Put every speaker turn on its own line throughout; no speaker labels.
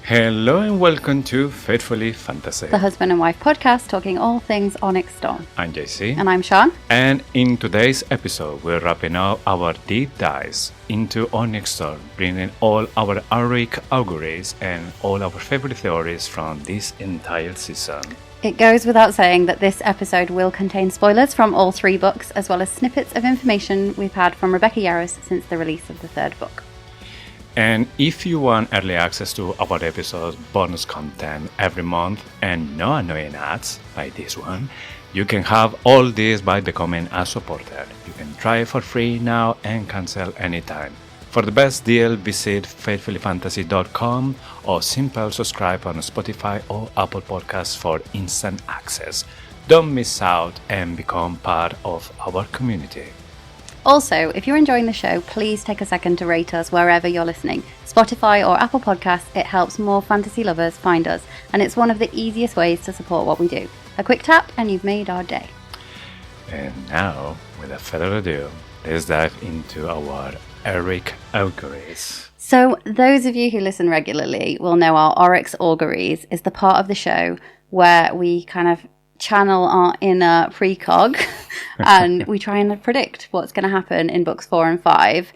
Hello and welcome to Faithfully Fantasy.
The husband and wife podcast talking all things Onyx Storm.
I'm JC.
And I'm Sean.
And in today's episode, we're wrapping up our deep dives into Onyx Storm, bringing all our heroic auguries and all our favorite theories from this entire season.
It goes without saying that this episode will contain spoilers from all three books, as well as snippets of information we've had from Rebecca Yarros since the release of the third book.
And if you want early access to our episodes, bonus content every month, and no annoying ads like this one, you can have all this by becoming a supporter. You can try it for free now and cancel anytime. For the best deal, visit faithfullyfantasy.com or simply subscribe on Spotify or Apple Podcasts for instant access. Don't miss out and become part of our community.
Also, if you're enjoying the show, please take a second to rate us wherever you're listening. Spotify or Apple Podcasts, it helps more fantasy lovers find us, and it's one of the easiest ways to support what we do. A quick tap and you've made our day. And
now, without further ado, let's dive into our heroic auguries.
So, those of you who listen regularly will know our Onyx auguries is the part of the show where we kind of channel our inner precog and we try and predict what's going to happen in books 4 and 5.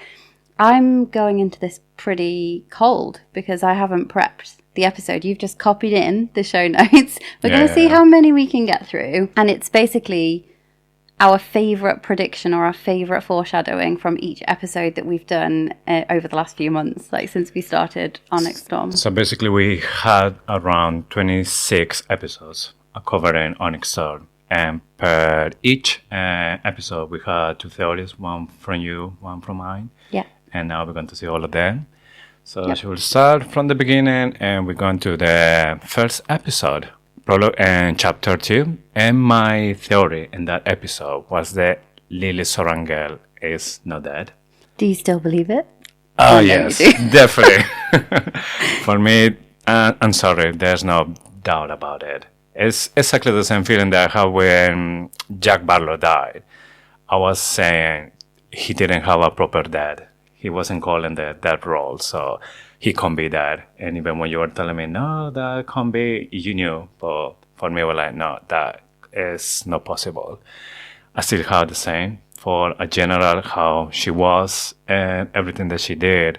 I'm going into this pretty cold because I haven't prepped the episode. You've just copied in the show notes. We're going to see how many we can get through, and it's basically our favourite prediction or our favourite foreshadowing from each episode that we've done over the last few months, like since we started Onyx Storm.
So basically we had around 26 episodes covering Onyx Storm, and per each episode we had two theories, one from you, one from mine.
Yeah.
And now we're going to see all of them. So she will start from the beginning, and we're going to the first episode, prologue and chapter 2. And my theory in that episode was that Lily Sorangel is not dead.
Do you still believe it?
Oh, yes, definitely. For me, I'm sorry, there's no doubt about it. It's exactly the same feeling that I had when Jack Barlow died. I was saying he didn't have a proper dad. He wasn't calling the dad role, so he can't be that. And even when you were telling me, no, that can't be, you knew. But for me, I was like, no, that is not possible. I still have the same for a general, how she was and everything that she did.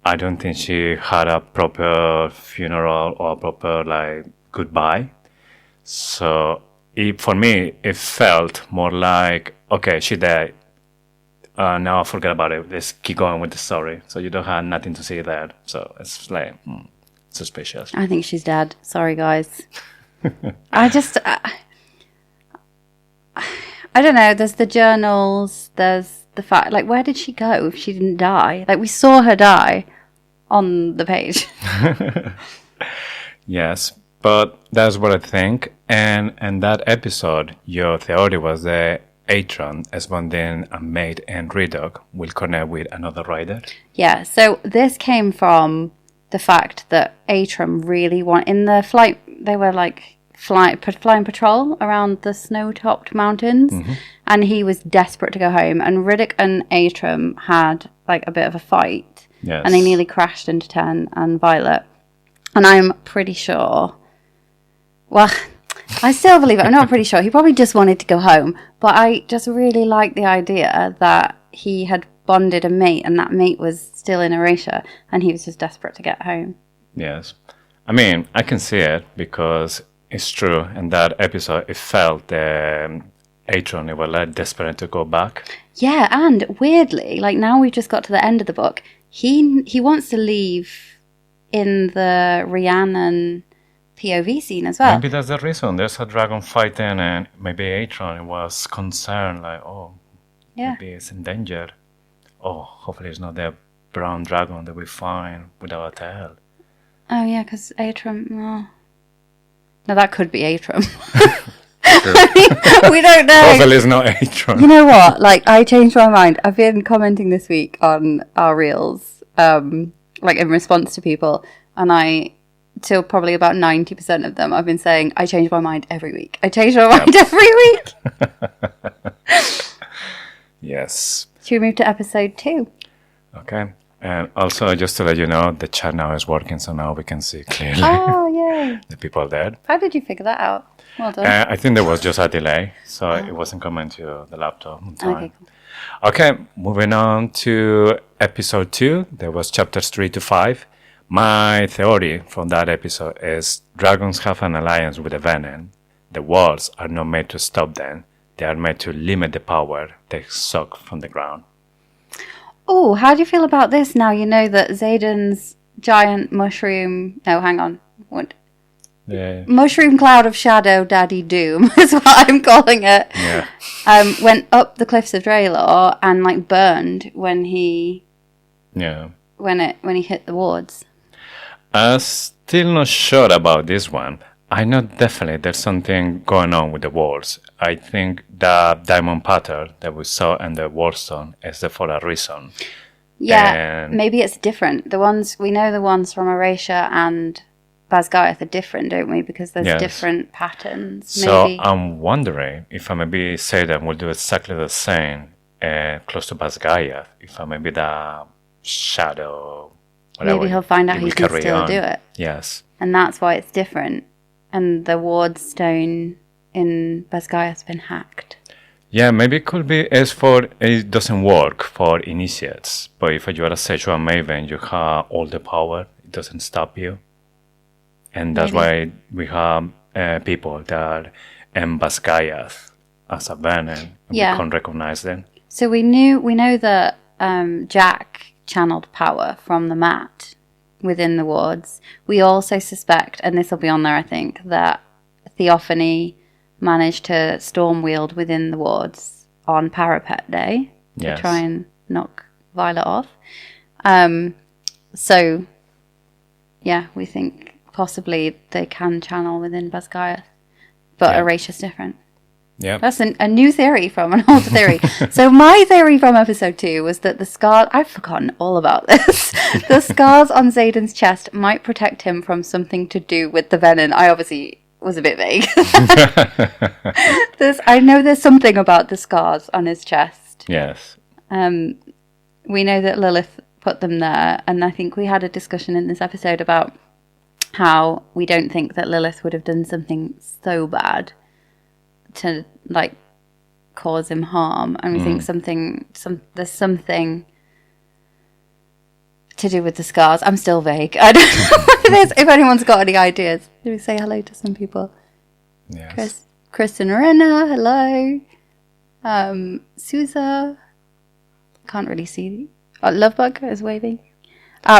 I don't think she had a proper funeral or a proper, goodbye. So for me, it felt more like, okay, she died. Now forget about it. Let's keep going with the story. So you don't have nothing to see there. So it's like suspicious.
I think she's dead. Sorry, guys. I don't know. There's the journals. There's the fact, where did she go if she didn't die? We saw her die on the page.
Yes. But that's what I think. And in that episode, your theory was that Atron, Esmondin, and Maid and Redog will connect with another rider.
Yeah, so this came from the fact that Atron really in the flight, they were flying patrol around the snow-topped mountains, and he was desperate to go home. And Riddick and Atron had a bit of a fight, and they nearly crashed into Ten and Violet. And I'm pretty sure... Well, I still believe it. I'm not pretty sure. He probably just wanted to go home. But I just really like the idea that he had bonded a mate and that mate was still in Erasure and he was just desperate to get home.
Yes. I mean, I can see it because it's true. In that episode, it felt Atron was desperate to go back.
Yeah, and weirdly, now we've just got to the end of the book, he wants to leave in the Rhiannon POV scene as well.
Maybe that's the reason. There's a dragon fighting, and maybe Atron was concerned, maybe it's in danger. Oh, hopefully it's not the brown dragon that we find without a tail.
Oh, yeah, because Atron... Oh. No, that could be Atron. We don't know.
Hopefully it's not Atron.
You know what? I changed my mind. I've been commenting this week on our reels, in response to people, and till probably about 90% of them, I've been saying, I change my mind every week. I change my mind every week.
Yes.
Should we move to episode 2?
Okay. And also, just to let you know, the chat now is working, so now we can see clearly
Oh, yay.
the people there.
How did you figure that out? Well done.
I think there was just a delay, so it wasn't coming to the laptop on time.
Okay, cool.
Okay, moving on to episode 2. There was chapters 3 to 5. My theory from that episode is dragons have an alliance with the venom. The walls are not made to stop them. They are made to limit the power they suck from the ground.
Oh, how do you feel about this now you know that Xaden's giant mushroom... No, hang on. What?
Yeah.
Mushroom cloud of shadow Daddy Doom is what I'm calling it.
Yeah.
Went up the cliffs of Draelor and like burned when he hit the wards.
I'm still not sure about this one. I know definitely there's something going on with the walls. I think the diamond pattern that we saw in the wardstone is there for a reason.
Yeah,
And
maybe it's different. The ones from Erasure and Basgaeth are different, don't we? Because there's different patterns.
So
Maybe.
I'm wondering if I maybe say that we'll do exactly the same close to Basgaeth. If I maybe the shadow. Whatever,
Maybe he'll find out
it
he
will
can
carry
still
on.
do it.
Yes.
And that's why it's different. And the wardstone in Basgaeth's been hacked.
Yeah, maybe it could be it doesn't work for initiates. But if you are a sexual maven, you have all the power. It doesn't stop you. And that's why we have people that are in Basgaeth as a venom. And we can't recognize them.
So we know that Jack channeled power from the mat within the wards. We also suspect, and this will be on there I think, that Theophany managed to storm wield within the wards on Parapet Day to try and knock Violet off. So, yeah, we think possibly they can channel within Basgaeth, but Erasure's different.
Yeah.
That's a new theory from an old theory. So my theory from episode 2 was that the scars... I've forgotten all about this. The scars on Xaden's chest might protect him from something to do with the venom. I obviously was a bit vague. I know there's something about the scars on his chest.
Yes.
We know that Lilith put them there, and I think we had a discussion in this episode about how we don't think that Lilith would have done something so bad to like cause him harm, and we think there's something to do with the scars. I'm still vague. I don't know if anyone's got any ideas. Do we say hello to some people?
Yes.
Chris and Renna, hello. Sousa, can't really see. Lovebug is waving.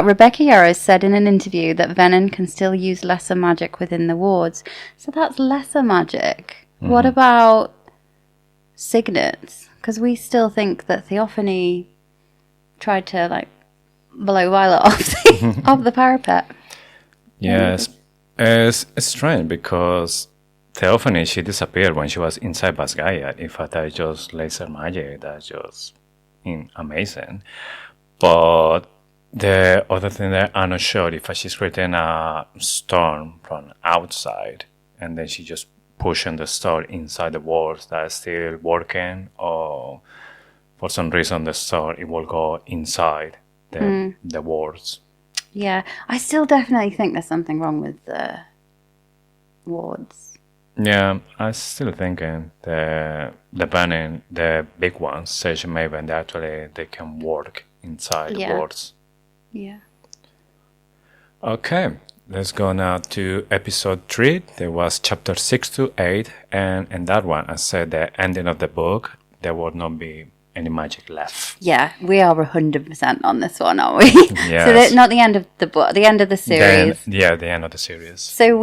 Rebecca Yarrow said in an interview that Venom can still use lesser magic within the wards. So that's lesser magic. What about signets? Because we still think that Theophany tried to like blow Violet off the parapet.
Yes. It's strange because Theophany, she disappeared when she was inside Basgaeth. In fact, that's just laser magic. That's just amazing. But the other thing that I'm not sure if she's creating a storm from outside and then she just pushing the storm inside the walls that is still working, or for some reason the storm it will go inside the walls.
Yeah, I still definitely think there's something wrong with the wards.
Yeah, I'm still thinking the banning, the big ones, Sage Maven, they can work inside the wards.
Yeah.
Okay. Let's go now to episode 3. There was chapter 6 to 8, and in that one, I said the ending of the book, there would not be any magic left.
Yeah, we are 100% on this one, aren't we?
Yes.
So not the end of the book, the end of the series.
The end of the series.
So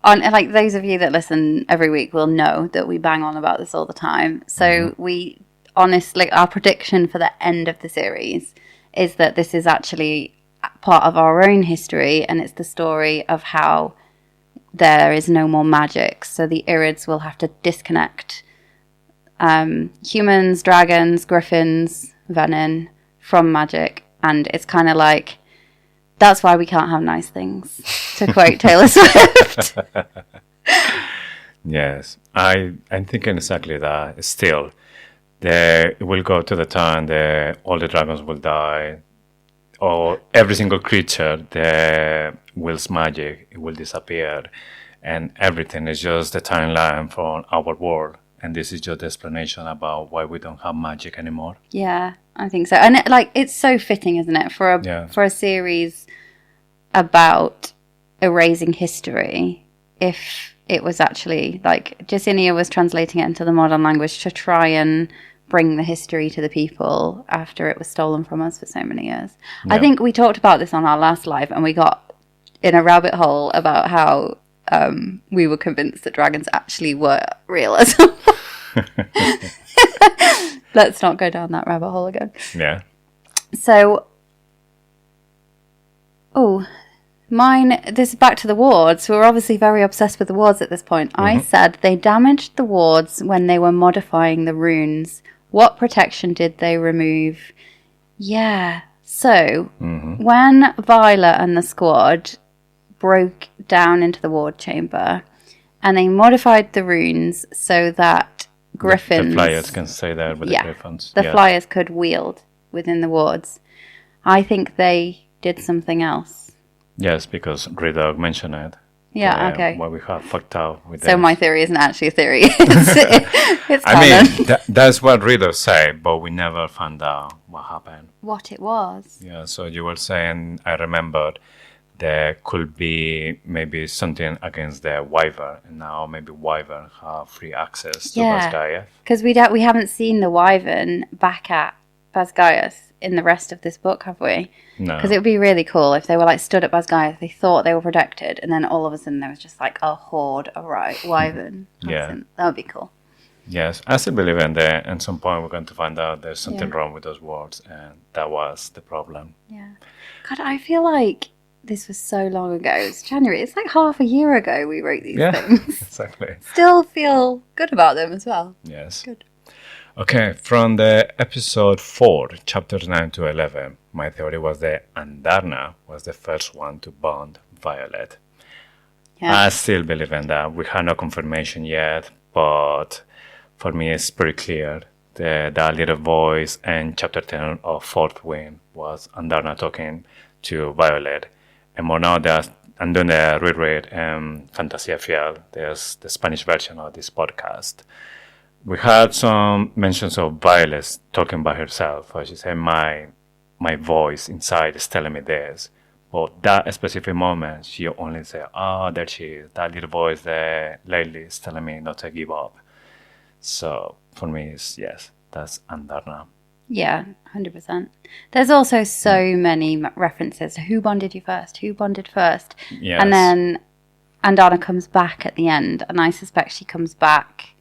like those of you that listen every week will know that we bang on about this all the time. So we honestly, our prediction for the end of the series is that this is actually part of our own history, and it's the story of how there is no more magic, so the Irids will have to disconnect humans, dragons, griffins, venom from magic, and it's kind of like that's why we can't have nice things, to quote Taylor Swift.
Yes, I'm thinking exactly that. Still, it will go to the time that all the dragons will die. or every single creature that wills magic, it will disappear, and everything is just the timeline from our world. And this is just the explanation about why we don't have magic anymore.
Yeah, I think so. And it's so fitting, isn't it, for a series about erasing history, if it was actually like Jacinia was translating it into the modern language to try and bring the history to the people after it was stolen from us for so many years. Yeah. I think we talked about this on our last live, and we got in a rabbit hole about how we were convinced that dragons actually were real as well. Let's not go down that rabbit hole again.
Yeah.
So, this is back to the wards. We're obviously very obsessed with the wards at this point. Mm-hmm. I said they damaged the wards when they were modifying the runes. What protection did they remove? Yeah. So, when Violet and the squad broke down into the ward chamber and they modified the runes so that griffins...
The flyers can stay there with the griffins.
The flyers could wield within the wards. I think they did something else.
Yes, because Redog mentioned it.
Yeah, okay.
What we have fucked up with
So my theory isn't actually a theory. It's
I mean, that's what readers say, but we never found out what happened.
What it was.
Yeah, so you were saying, I remembered, there could be maybe something against the Wyvern, and now maybe Wyvern have free access to Basgaia.
Because we haven't seen the Wyvern back at Basgaiath in the rest of this book, have we?
No.
Because it would be really cool if they were like stood at Basgaiath, they thought they were protected, and then all of a sudden there was just like a horde of Wyvern.
Yeah.
That would be cool.
Yes, I still believe in there. At some point we're going to find out there's something wrong with those words, and that was the problem.
Yeah. God, I feel like this was so long ago. It's January. It's like half a year ago we wrote these things.
Exactly.
Still feel good about them as well.
Yes.
Good.
Okay, from the episode 4, chapters 9 to 11, my theory was that Andarna was the first one to bond Violet. Yeah. I still believe in that. We had no confirmation yet, but for me it's pretty clear that little voice in chapter 10 of Fourth Wind was Andarna talking to Violet. And more now that I'm doing the reread Fantasia Fiel, there's the Spanish version of this podcast. We had some mentions of Violet talking by herself. She said, my voice inside is telling me this. But that specific moment, she only said, there she is. That little voice there lately is telling me not to give up. So for me, it's yes, that's Andarna.
Yeah, 100%. There's also so many references. Who bonded you first? Who bonded first?
Yes.
And then Andarna comes back at the end, and I suspect she comes back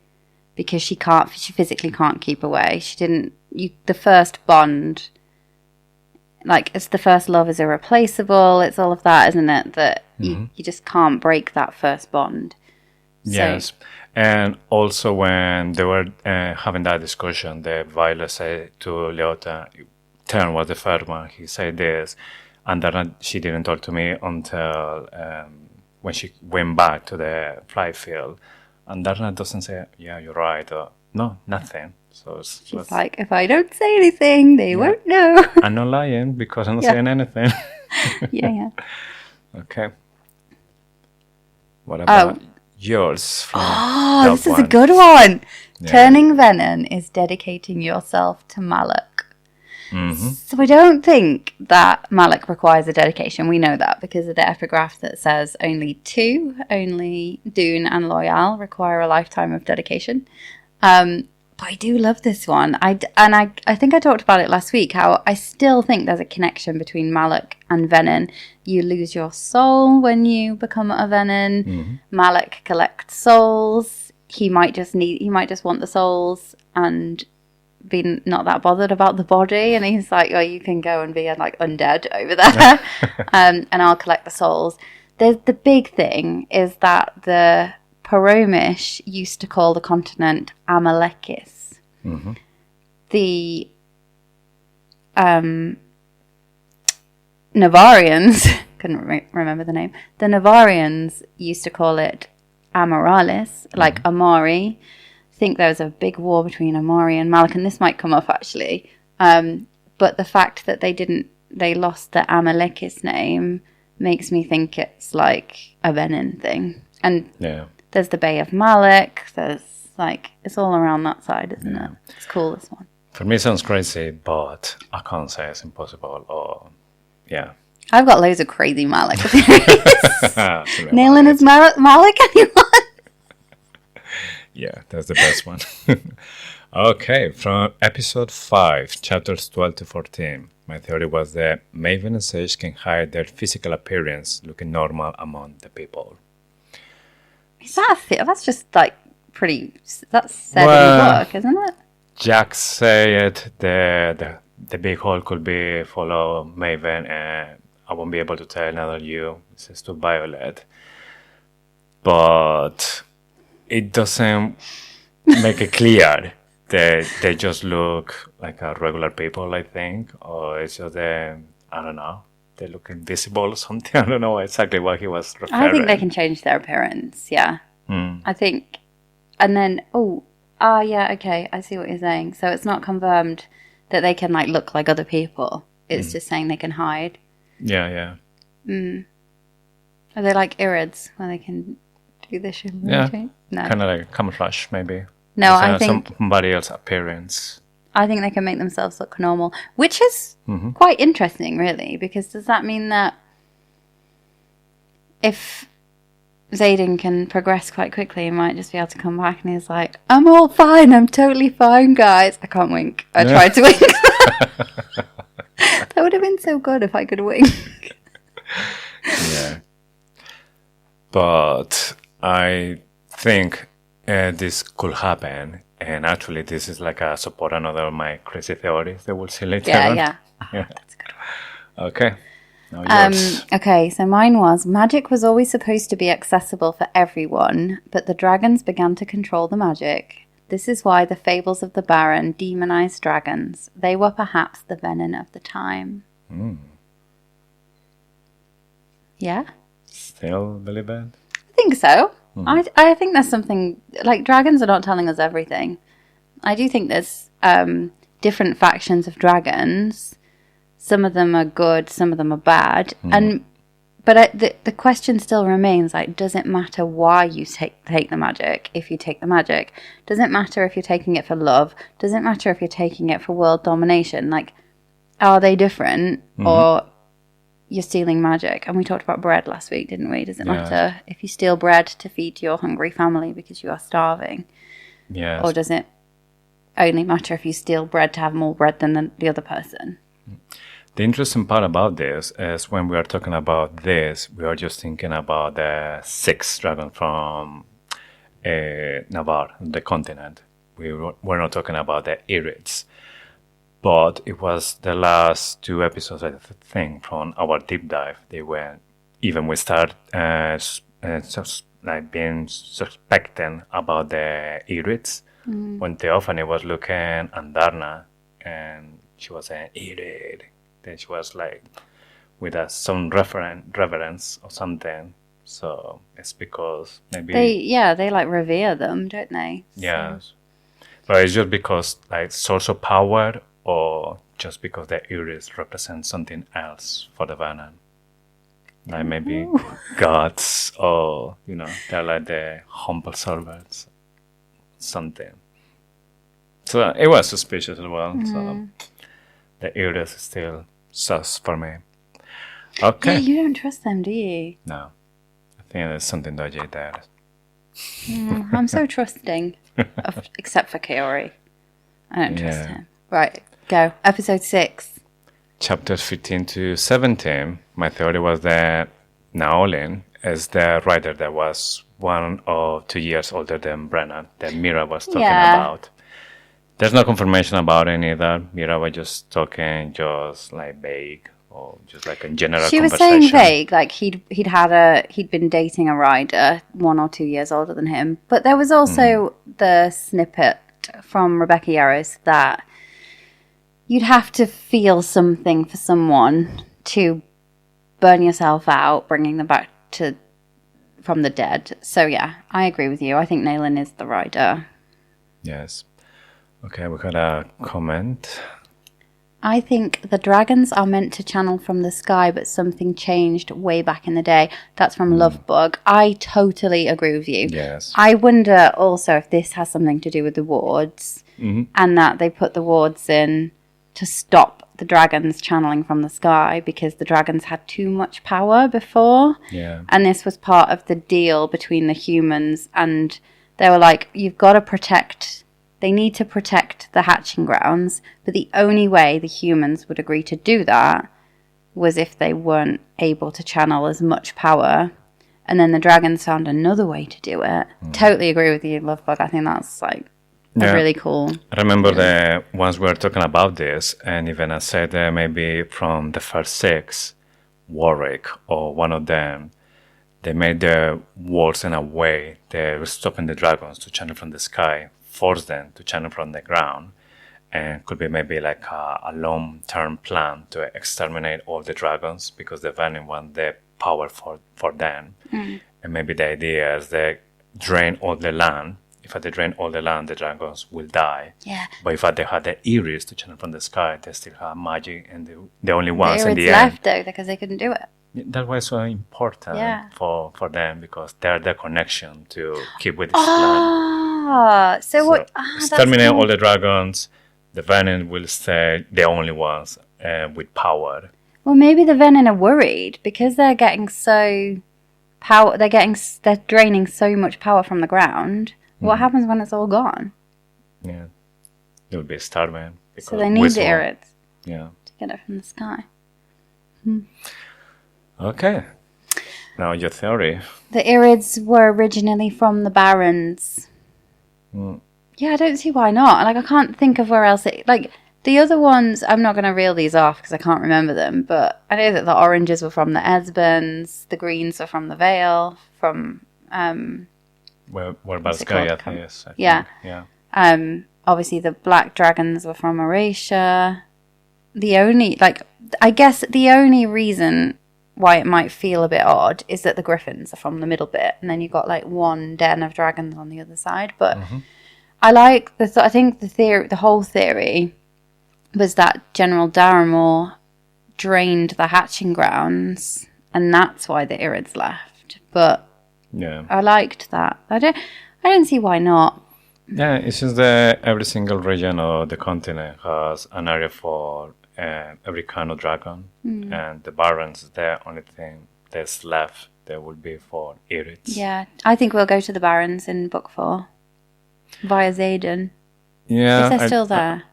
because she physically can't keep away. The first bond, like, it's the first love is irreplaceable. It's all of that, isn't it? That you just can't break that first bond.
Yes. And also when they were having that discussion, the Violet said to Leota, Tern was the first one, he said this, and then she didn't talk to me until when she went back to the fly field. And Darna doesn't say, yeah, you're right, or no, nothing. So
she's like, if I don't say anything, they won't know.
I'm not lying because I'm not saying anything.
Yeah.
Okay. What about yours?
This is a good one. Yeah. Turning Venom is dedicating yourself to Malak.
Mm-hmm.
So I don't think that Malak requires a dedication. We know that because of the epigraph that says only Dune and Loyal require a lifetime of dedication. But I do love this one. I think I talked about it last week, how I still think there's a connection between Malak and Venom. You lose your soul when you become a Venom.
Mm-hmm.
Malak collects souls. He might just want the souls and be not that bothered about the body. And he's like, oh, you can go and be like undead over there. And I'll collect the souls. The big thing is that the Paromish used to call the continent Amalekis.
Mm-hmm.
The Navarians, couldn't remember the name, the Navarians used to call it Amaralis, like Amari. I think there was a big war between Amari and Malak, and this might come up actually. But the fact that they didn't they lost the Amalekis name makes me think it's like a Venin thing. And there's the Bay of Malek. There's like, it's all around that side, isn't it? It's cool, this one.
For me, it sounds crazy, but I can't say it's impossible. Or
I've got loads of crazy Malek theories. Nailing his Malek, anyone?
Yeah, that's the best one. Okay, from episode 5, chapters 12 to 14, my theory was that Maven and Sage can hide their physical appearance looking normal among the people.
Is that a that's just like pretty... That's said in the book, isn't it?
Jack said the big hole could be full of Maven and I won't be able to tell another you. It says to Violet. But it doesn't make it clear that they just look like a regular people, I think. Or it's just, I don't know, they look invisible or something. I don't know exactly what he was referring.
I think they can change their appearance, yeah. I think, and then, yeah, okay, I see what you're saying. So it's not confirmed that they can, like, look like other people. It's just saying they can hide.
Yeah.
Are they like Irids, where they can do this shit?
Yeah,
no.
Kind of like camouflage, maybe.
No, I think
somebody else's appearance.
I think they can make themselves look normal, which is quite interesting, really, because does that mean that if Xaden can progress quite quickly, he might just be able to come back and he's like, I'm all fine, I'm totally fine, guys. I can't wink. I tried to wink. That would have been so good if I could wink.
Yeah. But I think this could happen. And actually, this is like a support another of my crazy theories that we'll see later on.
Yeah. That's a good one.
Okay. Now yours.
Okay, so mine was, magic was always supposed to be accessible for everyone, but the dragons began to control the magic. This is why the fables of the Baron demonized dragons. They were perhaps the venom of the time. Yeah?
Still believe it?
I think so. I think there's something, like, dragons are not telling us everything. I do think there's different factions of dragons. Some of them are good, some of them are bad. But the question still remains, like, does it matter why you take the magic, if you take the magic? Does it matter if you're taking it for love? Does it matter if you're taking it for world domination? Like, are they different? Or you're stealing magic? And we talked about bread last week, didn't we? Does it matter if you steal bread to feed your hungry family because you are starving?
Yes.
Or does it only matter if you steal bread to have more bread than the other person?
The interesting part about this is when we are talking about this, we are just thinking about the 6th dragon from Navarre, the continent. We're not talking about the Irids. But it was the last 2 episodes, I think, from our deep dive. They were, even we start being suspecting about the Irids. When Theophany was looking at Darna and she was saying Irid. Then she was like, with some reverence or something. So it's because maybe
they like revere them, don't they? So.
Yes, but it's just because like source of power, or just because the Iris represents something else for the Venom, like maybe gods, or they're like the humble servants, something. So it was suspicious as well. So the Iris is still sus for me. Okay.
Yeah, you don't trust them, do you?
No. I think there's something dodgy there.
I'm so trusting. Except for Kaori. I don't trust him. Right, go. Episode 6.
Chapters 15 to 17. My theory was that Naolin is the writer that was 1 or 2 years older than Brennan, that Mira was talking about. There's no confirmation about any of that. Mira was just talking, just like vague, or just like a general
conversation. She was saying vague, like he'd been dating a rider 1 or 2 years older than him. But there was also the snippet from Rebecca Yarros that you'd have to feel something for someone to burn yourself out, bringing them back from the dead. So yeah, I agree with you. I think Naylan is the rider.
Yes. Okay, we got a comment.
I think the dragons are meant to channel from the sky, but something changed way back in the day. That's from Lovebug. I totally agree with you.
Yes.
I wonder also if this has something to do with the wards, and that they put the wards in to stop the dragons channeling from the sky because the dragons had too much power before.
Yeah.
And this was part of the deal between the humans, and they were like, you've got to protect... They need to protect the hatching grounds, but the only way the humans would agree to do that was if they weren't able to channel as much power. And then the dragons found another way to do it. Totally agree with you, Lovebug. I think that's like really cool.
I remember the once we were talking about this, and even I said maybe from the first 6, Warwick or one of them, they made the walls in a way they were stopping the dragons to channel from the sky, force them to channel from the ground, and could be maybe like a long-term plan to exterminate all the dragons because the venom want the power for them. And maybe the idea is they drain all the land. If they drain all the land, the dragons will die.
Yeah.
But if they had the Iris to channel from the sky, they still have magic, and the only ones
The
in the
Irids
end.
left though because they couldn't do it.
That was so important for them because they're the connection to keep with this
plan. So what?
Exterminate all the dragons. The Venom will stay the only ones with power.
Well, maybe the Venom are worried because they're getting so power. They're draining so much power from the ground. What happens when it's all gone?
Yeah, they'll be starving.
So they need the Irids.
Yeah.
To get it from the sky.
Okay. Now your theory.
The Irids were originally from the Barons. Yeah, I don't see why not. Like, I can't think of where else it... Like, the other ones, I'm not going to reel these off because I can't remember them, but I know that the oranges were from the Esbens, the greens are from the Vale, from...
What about Sky, I think, yes.
Yeah.
Yeah.
Obviously, the black dragons were from Eurasia. The only... Like, I guess the only reason why it might feel a bit odd is that the griffins are from the middle bit, and then you've got, like, one den of dragons on the other side, but... I like I think the whole theory was that General Daramore drained the hatching grounds, and that's why the Irids left. But I liked that. I don't see why not.
Yeah, it's just that every single region of the continent has an area for every kind of dragon, and the Barons, the only thing that's left there will be for Irids.
Yeah, I think we'll go to the Barons in book 4. Via Zayden.
Yeah.
If they're still there.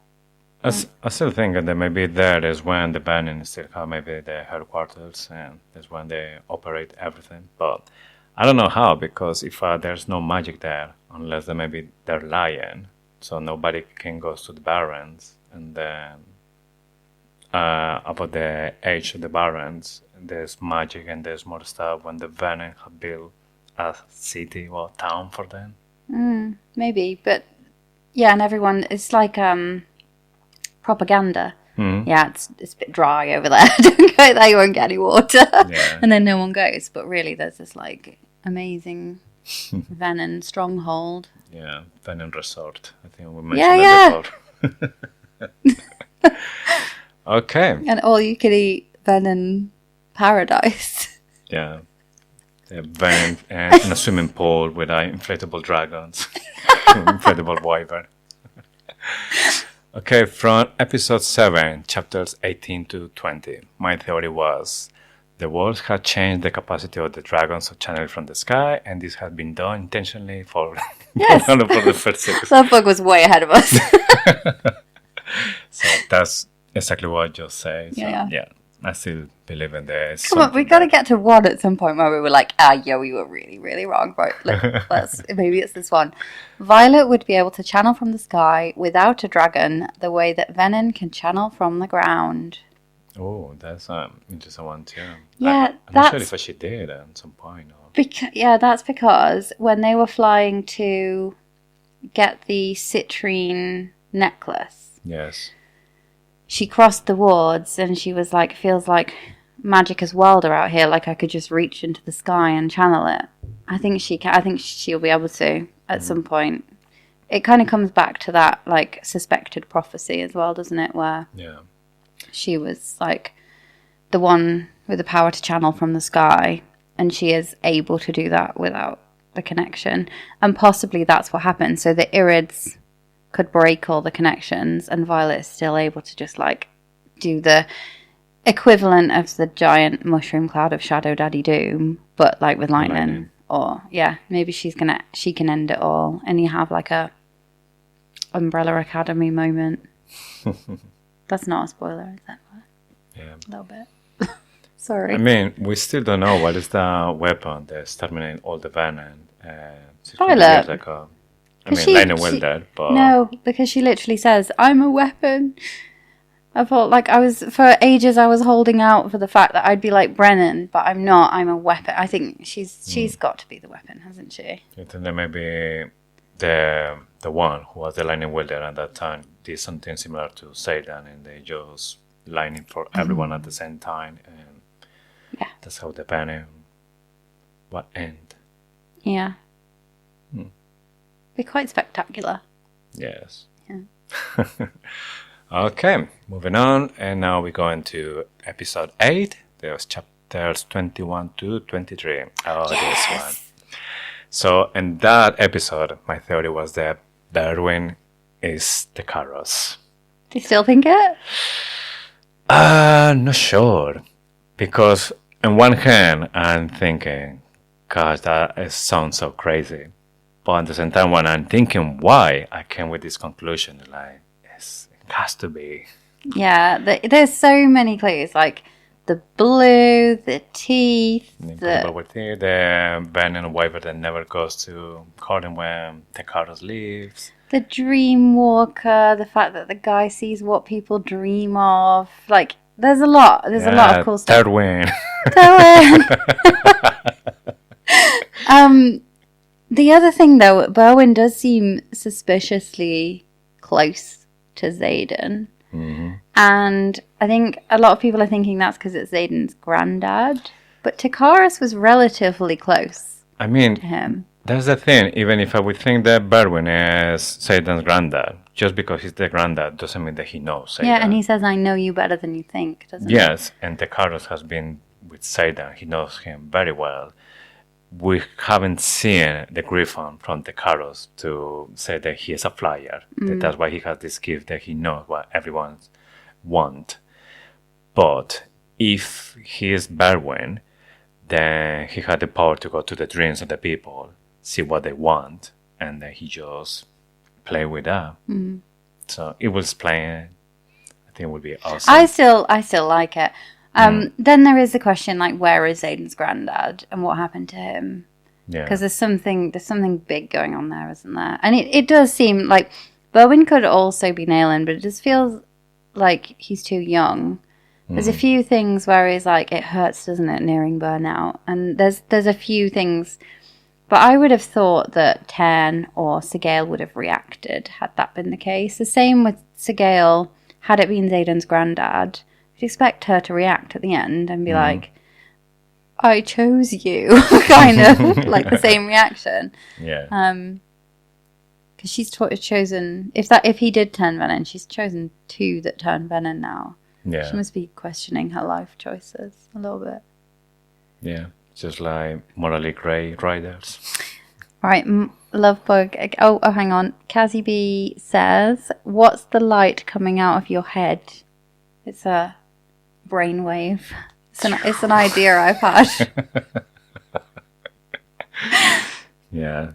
I still think that maybe there is when the Banning still have maybe the headquarters, and that's when they operate everything. But I don't know how, because if there's no magic there, unless maybe they're lying, so nobody can go to the Barons. And then about the age of the Barons, there's magic and there's more stuff when the Venom have built a city or town for them.
Maybe, but yeah, and everyone, it's like propaganda. Yeah, it's a bit dry over there. Don't go there, you won't get any water. And then no one goes. But really, there's this like amazing Venom stronghold.
Yeah, Venom Resort. I think we mentioned it before. Okay.
And all you could eat Venom paradise.
Yeah. Venom in a swimming pool with inflatable dragons. Inflatable wyvern. Okay, from episode 7, chapters 18 to 20, my theory was the world had changed the capacity of the dragons of channel from the sky, and this had been done intentionally for, for the first 6.
That book was way ahead of us.
So that's exactly what I just said. So, yeah. I still believe in this.
Come on, we got to get to one at some point where we were like, we were really, really wrong. Right, maybe it's this one. Violet would be able to channel from the sky without a dragon the way that Venom can channel from the ground.
Oh, that's an interesting one too.
Yeah,
I'm not sure if she did at some point.
That's because when they were flying to get the citrine necklace.
Yes.
She crossed the wards and she was like, feels like magic is wilder out here. Like I could just reach into the sky and channel it. I think she'll be able to at some point. It kind of comes back to that like suspected prophecy as well, doesn't it? Where she was like the one with the power to channel from the sky, and she is able to do that without the connection. And possibly that's what happened. So the Irids could break all the connections, and Violet is still able to just like do the equivalent of the giant mushroom cloud of Shadow Daddy Doom, but like with lightning. Or maybe she can end it all, and you have like a Umbrella Academy moment. That's not a spoiler, is that?
Yeah,
a little bit. Sorry.
I mean, we still don't know what is the weapon that's terminating all the venom.
Violet.
I mean, Lightning will dead, but...
No, because she literally says, I'm a weapon. I thought, like, for ages I was holding out for the fact that I'd be like Brennan, but I'm not, I'm a weapon. I think she's got to be the weapon, hasn't she?
I think that maybe the one who was the lightning wielder at that time did something similar to Satan, and they just lightning for everyone at the same time, and that's how the venom would end.
Yeah. Be quite spectacular.
Yes.
Yeah.
Okay, moving on, and now we go into episode 8. There's chapters 21 to 23. Oh, yes. This one. So, in that episode, my theory was that Berwin is the Karos.
Do you still think it?
Not sure. Because, on one hand, I'm thinking, gosh, sounds so crazy. But at the same time, when I'm thinking why, I came with this conclusion, like, it has to be.
Yeah, there's so many clues, like the blue, the teeth,
the venom waiver that never goes to Corden when the Karos leaves.
The dream walker, the fact that the guy sees what people dream of. Like, there's a lot of cool stuff.
Terwin.
The other thing, though, Berwin does seem suspiciously close to Xaden.
Mm-hmm.
And I think a lot of people are thinking that's because it's Xaden's granddad. But Takaris was relatively close
to
him.
That's the thing. Even if I would think that Berwin is Xaden's granddad, just because he's the granddad doesn't mean that he knows Xaden.
Yeah, and he says, I know you better than you think, doesn't he?
Yes, and Takaris has been with Xaden. He knows him very well. We haven't seen the Griffon from the Karos to say that he is a flyer. That's why he has this gift that he knows what everyone wants. But if he is Berwin, then he had the power to go to the dreams of the people, see what they want, and then he just play with that. So it was playing. I think it would be awesome.
I still like it. Then there is the question, like, where is Xaden's granddad and what happened to him?
Yeah.
Because there's something big going on there, isn't there? And it does seem like Bowen could also be Nayland, but it just feels like he's too young. There's a few things where he's like, it hurts, doesn't it, nearing burnout? And there's a few things, but I would have thought that Tern or Sigale would have reacted had that been the case. The same with Sigale, had it been Xaden's granddad. You'd expect her to react at the end and be like, I chose you, kind of, like the same reaction.
Yeah.
Because she's chosen, if he did turn Venom, she's chosen 2 that turn Venom now.
Yeah.
She must be questioning her life choices a little bit.
Yeah, just like morally grey riders.
Right, Love Bug. Oh, hang on. Cassie B says, what's the light coming out of your head? It's a brainwave. It's an idea I've had.
Yeah.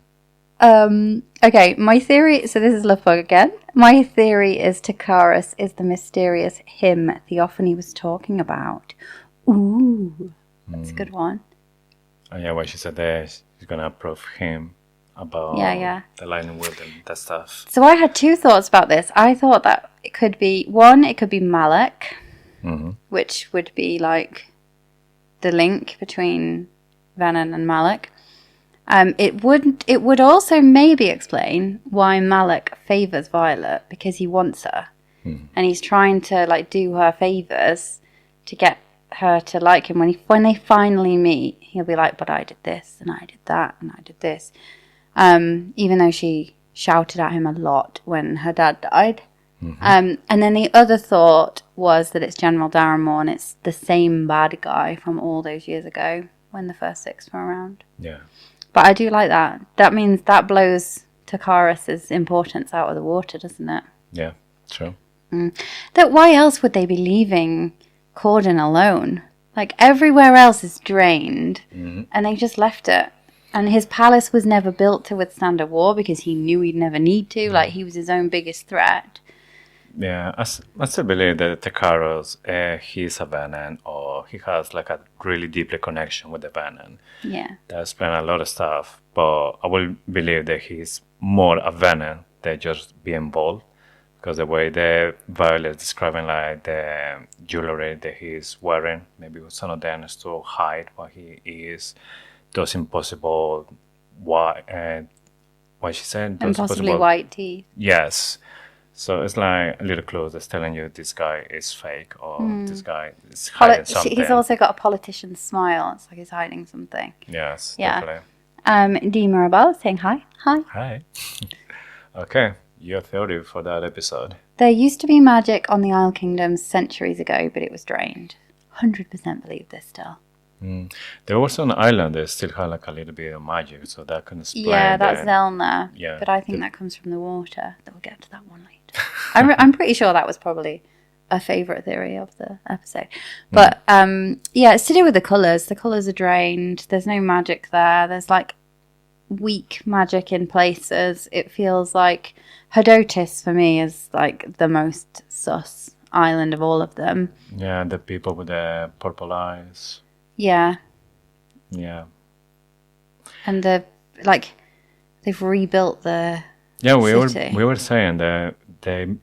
Okay, my theory, so this is Lovebug again. My theory is Takaris is the mysterious him Theophany was talking about. Ooh, that's a good one.
Oh, yeah, when she said that she's going to approve him about the lightning wield and that stuff.
So I had 2 thoughts about this. I thought that it could be Malak, which would be like the link between Venom and Malak. It would also maybe explain why Malak favors Violet, because he wants her, and he's trying to like do her favors to get her to like him. When they finally meet, he'll be like, "But I did this, and I did that, and I did this." Even though she shouted at him a lot when her dad died, And then the other thought was that it's General Darrenmore and it's the same bad guy from all those years ago when the first 6 were around.
Yeah.
But I do like that. That means that blows Takaris' importance out of the water, doesn't it?
Yeah, true.
That why else would they be leaving Corden alone? Like, everywhere else is drained, and they just left it. And his palace was never built to withstand a war because he knew he'd never need to. Like, he was his own biggest threat.
Yeah, I still believe that Takaros, he's a Venom, or he has like a really deeply connection with the Venom.
Yeah.
That explains a lot of stuff, but I will believe that he's more a Venom than just being bold. Because the way the Violet is describing like the jewelry that he's wearing, maybe some of them is to hide what he is, those impossible what she said? Those
Impossibly white teeth.
Yes. So it's like a little clue that's telling you this guy is fake or this guy is hiding something.
He's also got a politician's smile. It's like he's hiding something.
Yes,
Yeah.
definitely.
Dee Mirabelle saying hi. Hi.
Hi. Okay, your theory for that episode.
There used to be magic on the Isle Kingdoms centuries ago, but it was drained. 100% believe this still.
There was an island that still had like a little bit of magic, so that can explain.
Yeah, that's Zelna.
Yeah.
But I think that comes from the water. We'll get to that one later. I'm pretty sure that was probably a favourite theory of the episode. But yeah, it's to do with the colours. The colours are drained. There's no magic there. There's like weak magic in places. It feels like Hodotis for me is like the most sus island of all of them.
Yeah, the people with the purple eyes.
Yeah.
Yeah.
And they've rebuilt the city.
we were saying that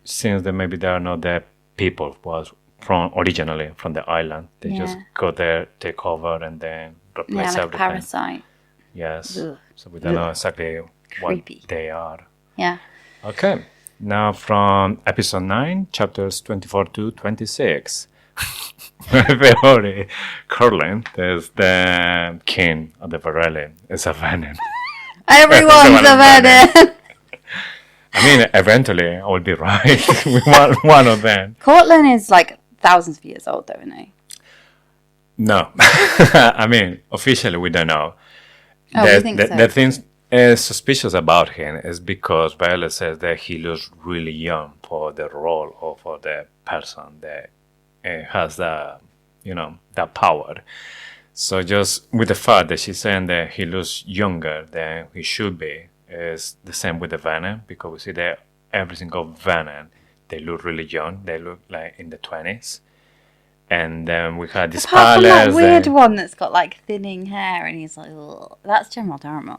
since that maybe they are not the people was from originally from the island, they just go there, take over, and then replace
like
everything.
a parasite.
Yes.
Ugh.
So we don't know exactly
Creepy.
what they are.
Yeah.
Okay. Now from episode 9, chapters 24 to 26. Theory. Curlin is the king of the Varelli. Is a Venom.
Everyone's a Venom.
I mean, eventually I will be right with one of them.
Cortland is like thousands of years old, though, isn't he?
No. I mean, officially we don't know.
Oh, we think so.
The thing is suspicious about him is because Violet says that he looks really young for the role or for the person that has that power. So just with the fact that she's saying that he looks younger than he should be, is the same with the Venom, because we see that every single Venom, they look really young. They look like in the 20s. And then we had this
Apart from
palace.
that weird one that's got like thinning hair, and he's like, ugh. That's General Darrenmore.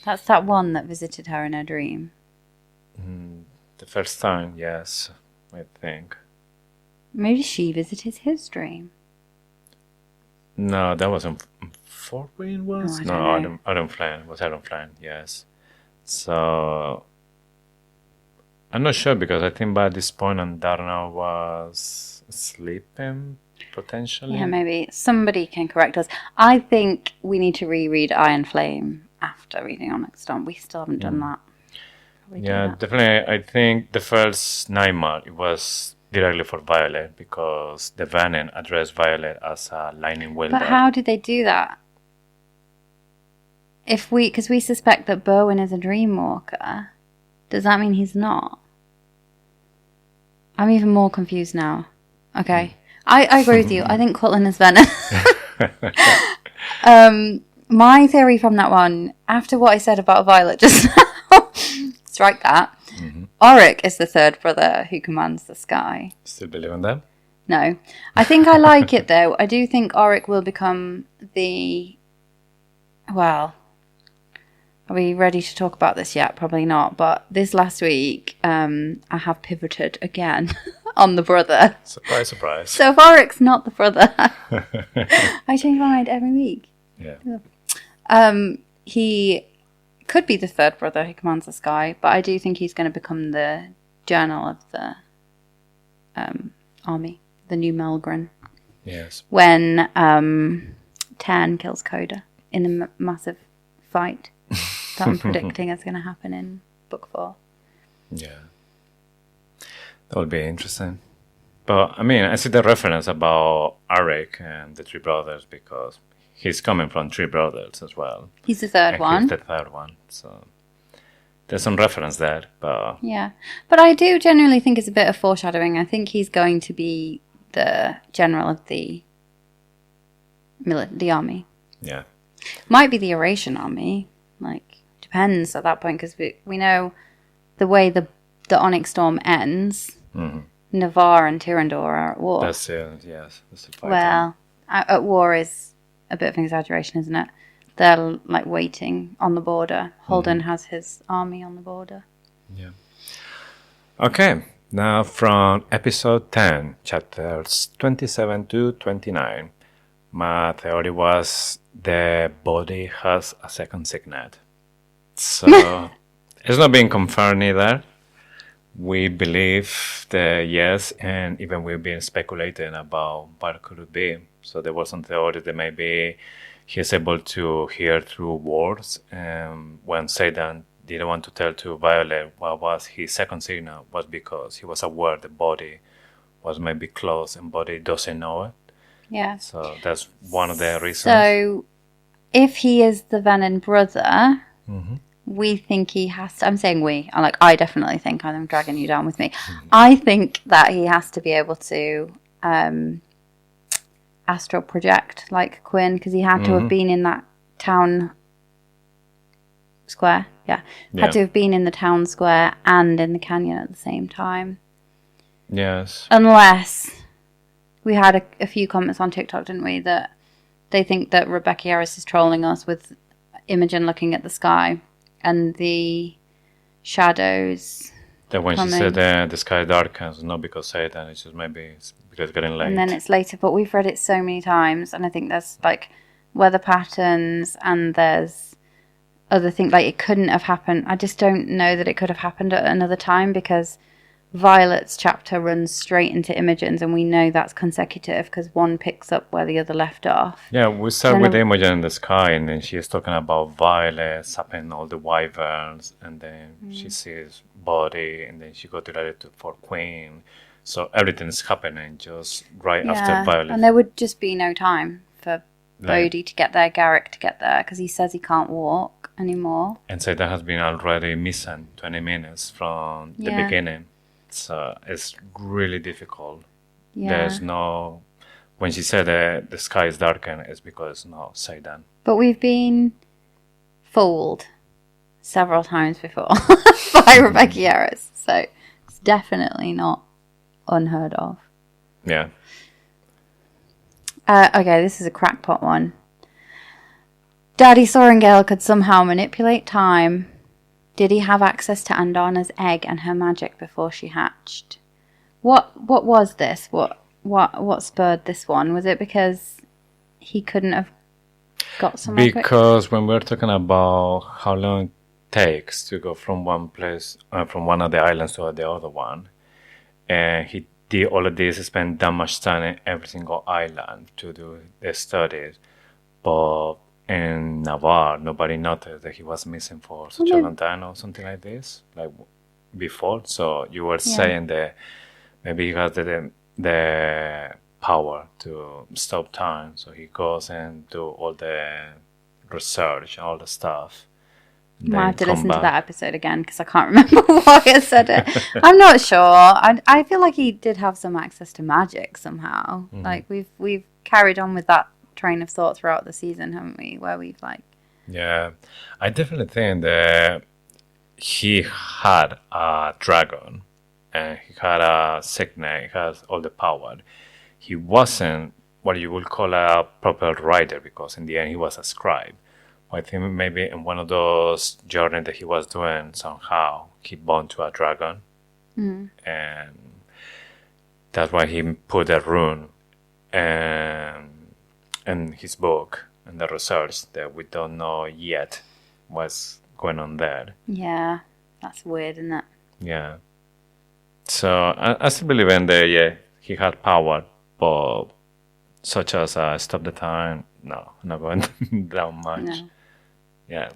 That's that one that visited her in her dream.
The first time, yes, I think.
Maybe she visited his dream.
No, that wasn't Fort Wayne was?
Oh, I don't know.
Adam Flynn. It was Adam Flynn, yes. So I'm not sure because I think by this point Darna was sleeping potentially.
Yeah, maybe. Somebody can correct us. I think we need to reread Iron Flame after reading Onyx Storm. We still haven't done that.
Yeah, definitely. I think the first Nightmare, it was directly for Violet because the Venom addressed Violet as a lightning wielder.
But how did they do that? Because we suspect that Berwyn is a dreamwalker, does that mean he's not? I'm even more confused now. Okay. I agree with you. I think Cortland is Venom. My theory from that one, after what I said about Violet just now, strike that. Auric is the third brother who commands the sky.
Still believe in that?
No. I think I like it, though. I do think Auric will become the... Well, are we ready to talk about this yet? Probably not. But this last week, I have pivoted again on the brother.
Surprise, surprise.
So if Auric's not the brother, I change my mind every week.
Yeah.
He could be the third brother who commands the sky, but I do think he's going to become the journal of the army, the new Melgren.
Yes.
When Tan kills Coda in the massive fight that I'm predicting is going to happen in book 4.
Yeah. That would be interesting. But, I mean, I see the reference about Arik and the three brothers because he's coming from three brothers as well.
He's the third one.
He's the third one. So there's some reference there. But
yeah. But I do generally think it's a bit of foreshadowing. I think he's going to be the general of the army.
Yeah.
Might be the Eurasian army. Like, depends at that point because we know the way the Onyx Storm ends.
Mm-hmm.
Navarre and Tyrandor are at war.
That's it, yes. That's the fight.
Well, at war is a bit of an exaggeration, isn't it? They're like waiting on the border. Holden has his army on the border.
Yeah. Okay, now from episode 10, chapters 27 to 29, my theory was the body has a second signet. So it's not being confirmed either. We believe that yes, and even we've been speculating about what could it be. So there was some theory that maybe he's able to hear through words. When Satan didn't want to tell to Violet what was his second signal, was because he was aware the body was maybe closed and body doesn't know it.
Yeah.
So that's one of the reasons.
So if he is the Venom brother, we think he has to, I'm saying we, I definitely think, I'm dragging you down with me. I think that he has to be able to astral project like Quinn, because he had to have been in that town square. Yeah. Had to have been in the town square and in the canyon at the same time.
Yes.
Unless we had a few comments on TikTok, didn't we, that they think that Rebecca Yarros is trolling us with Imogen looking at the sky and the shadows.
That when
coming.
she said the sky darkens, not because Satan, it's just maybe it's because it's getting late.
And then it's later, but we've read it so many times, and I think there's like weather patterns and there's other things, like it couldn't have happened. I just don't know that it could have happened at another time because Violet's chapter runs straight into Imogen's, and we know that's consecutive because one picks up where the other left off.
Yeah, we start with Imogen in the sky, and then she's talking about Violet sapping all the wyverns, and then she sees body, and then she got to for Queen. So everything's happening just right after Violet.
And there would just be no time for Bodhi to get there, Garrick to get there, because he says he can't walk anymore.
And so that has been already missing 20 minutes from the beginning. So it's really difficult.
Yeah.
There's no... When she said the sky is darkened, it's because no Satan.
But we've been fooled several times before by Rebecca Yarros. So it's definitely not unheard of.
Yeah.
Okay, this is a crackpot one. Daddy Sorrengail could somehow manipulate time. Did he have access to Andana's egg and her magic before she hatched? What was this? What spurred this one? Was it because he couldn't have got somewhere quick?
Because when we're talking about how long it takes to go from one place, from one of the islands to the other one, and he did all of this, spent that much time in every single island to do the studies, but in Navarre, nobody noticed that he was missing for such a long time or something like this, like before. So you were saying that maybe he has the power to stop time, so he goes and do all the research and all the stuff.
I have to listen to that episode again because I can't remember why I said it. I'm not sure. I feel like he did have some access to magic somehow. Like we've carried on with that train of thought throughout the season, haven't we? Where we've like...
Yeah, I definitely think that he had a dragon and he had a signet, he has all the power. He wasn't what you would call a proper writer because in the end he was a scribe. I think maybe in one of those journeys that he was doing, somehow he born to a dragon. And that's why he put a rune in his book and the research that we don't know yet what's going on there.
Yeah, that's weird, isn't it?
Yeah. So I still believe in that, he had power, but such as stop the time, no, not going down much.
No.
Yeah.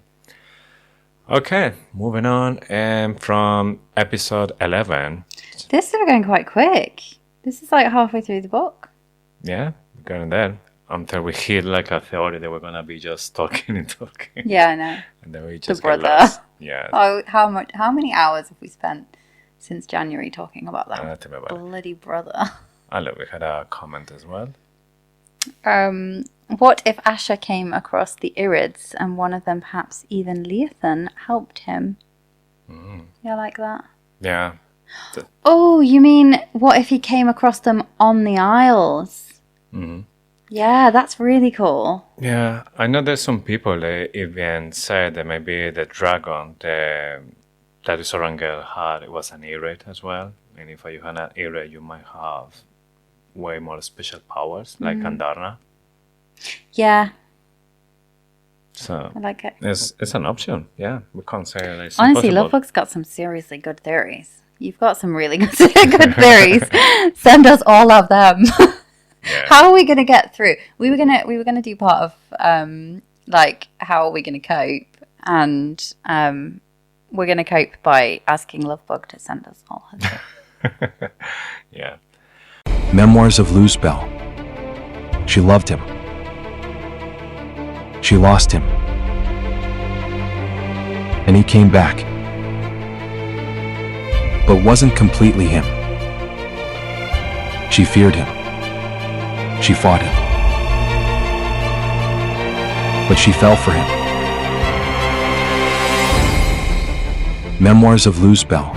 Okay, moving on. And from episode 11.
This is going quite quick. This is like halfway through the book.
Yeah, we're going there. Until we hit like a theory that we're going to be just talking and talking.
Yeah, I know.
And then we just
The
get
brother.
lost. Yeah.
Oh, how many hours have we spent since January talking about that
Tell me about it.
bloody brother?
Oh, look, we had a comment as well.
What if Asher came across the Irids and one of them, perhaps even Leothan, helped him? Yeah, I like that.
Yeah.
Oh, you mean what if he came across them on the Isles?
Mm-hmm.
Yeah, that's really cool.
Yeah, I know there's some people that even said that maybe the dragon that the Sorangel had, it was an Irid as well. And if you had an Irid, you might have way more special powers, like Andarna.
Yeah,
So
I like it.
it's an option. Yeah, we can't say that it's
Honestly,
impossible.
Lovebug's got some seriously good theories. You've got some really good theories. Send us all of them.
Yeah.
How are we going to get through? We were gonna do part of like how are we going to cope, and we're going to cope by asking Lovebug to send us all her theories.
Yeah.
Memoirs of Luzbel. She loved him. She lost him. And he came back. But wasn't completely him. She feared him. She fought him. But she fell for him. Memoirs of Luzbel.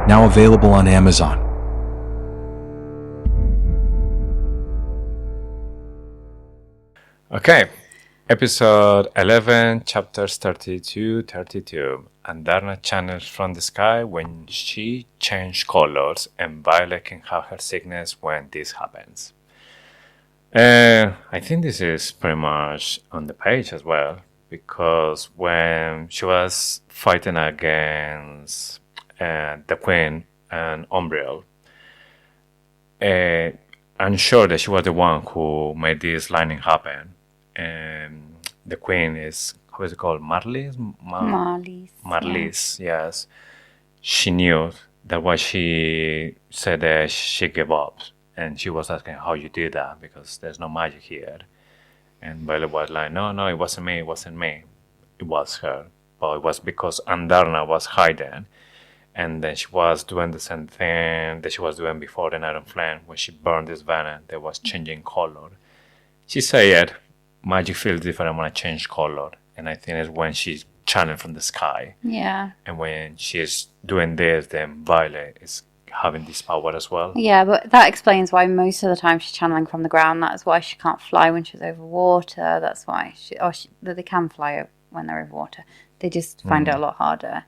Now available on Amazon.
Okay. Episode 11, chapters 32. Andarna channels from the sky when she changed colors, and Violet can have her sickness when this happens. I think this is pretty much on the page as well, because when she was fighting against the Queen and Umbriel, I'm sure that she was the one who made this lightning happen. And the Queen is, how is it called? Marlies? Marlies, yes. She knew that why she said that she gave up. And she was asking how you did that, because there's no magic here. And Violet was like, no, it wasn't me. It was her. But it was because Andarna was hiding. And then she was doing the same thing that she was doing before in Iron Flame, when she burned this venom that was changing color. She said, magic feels different when I change color. And I think it's when she's channeling from the sky.
Yeah.
And when she's doing this, then Violet is having this power as well.
Yeah, but that explains why most of the time she's channeling from the ground. That is why she can't fly when she's over water. That's why they can fly when they're over water. They just find it a lot harder.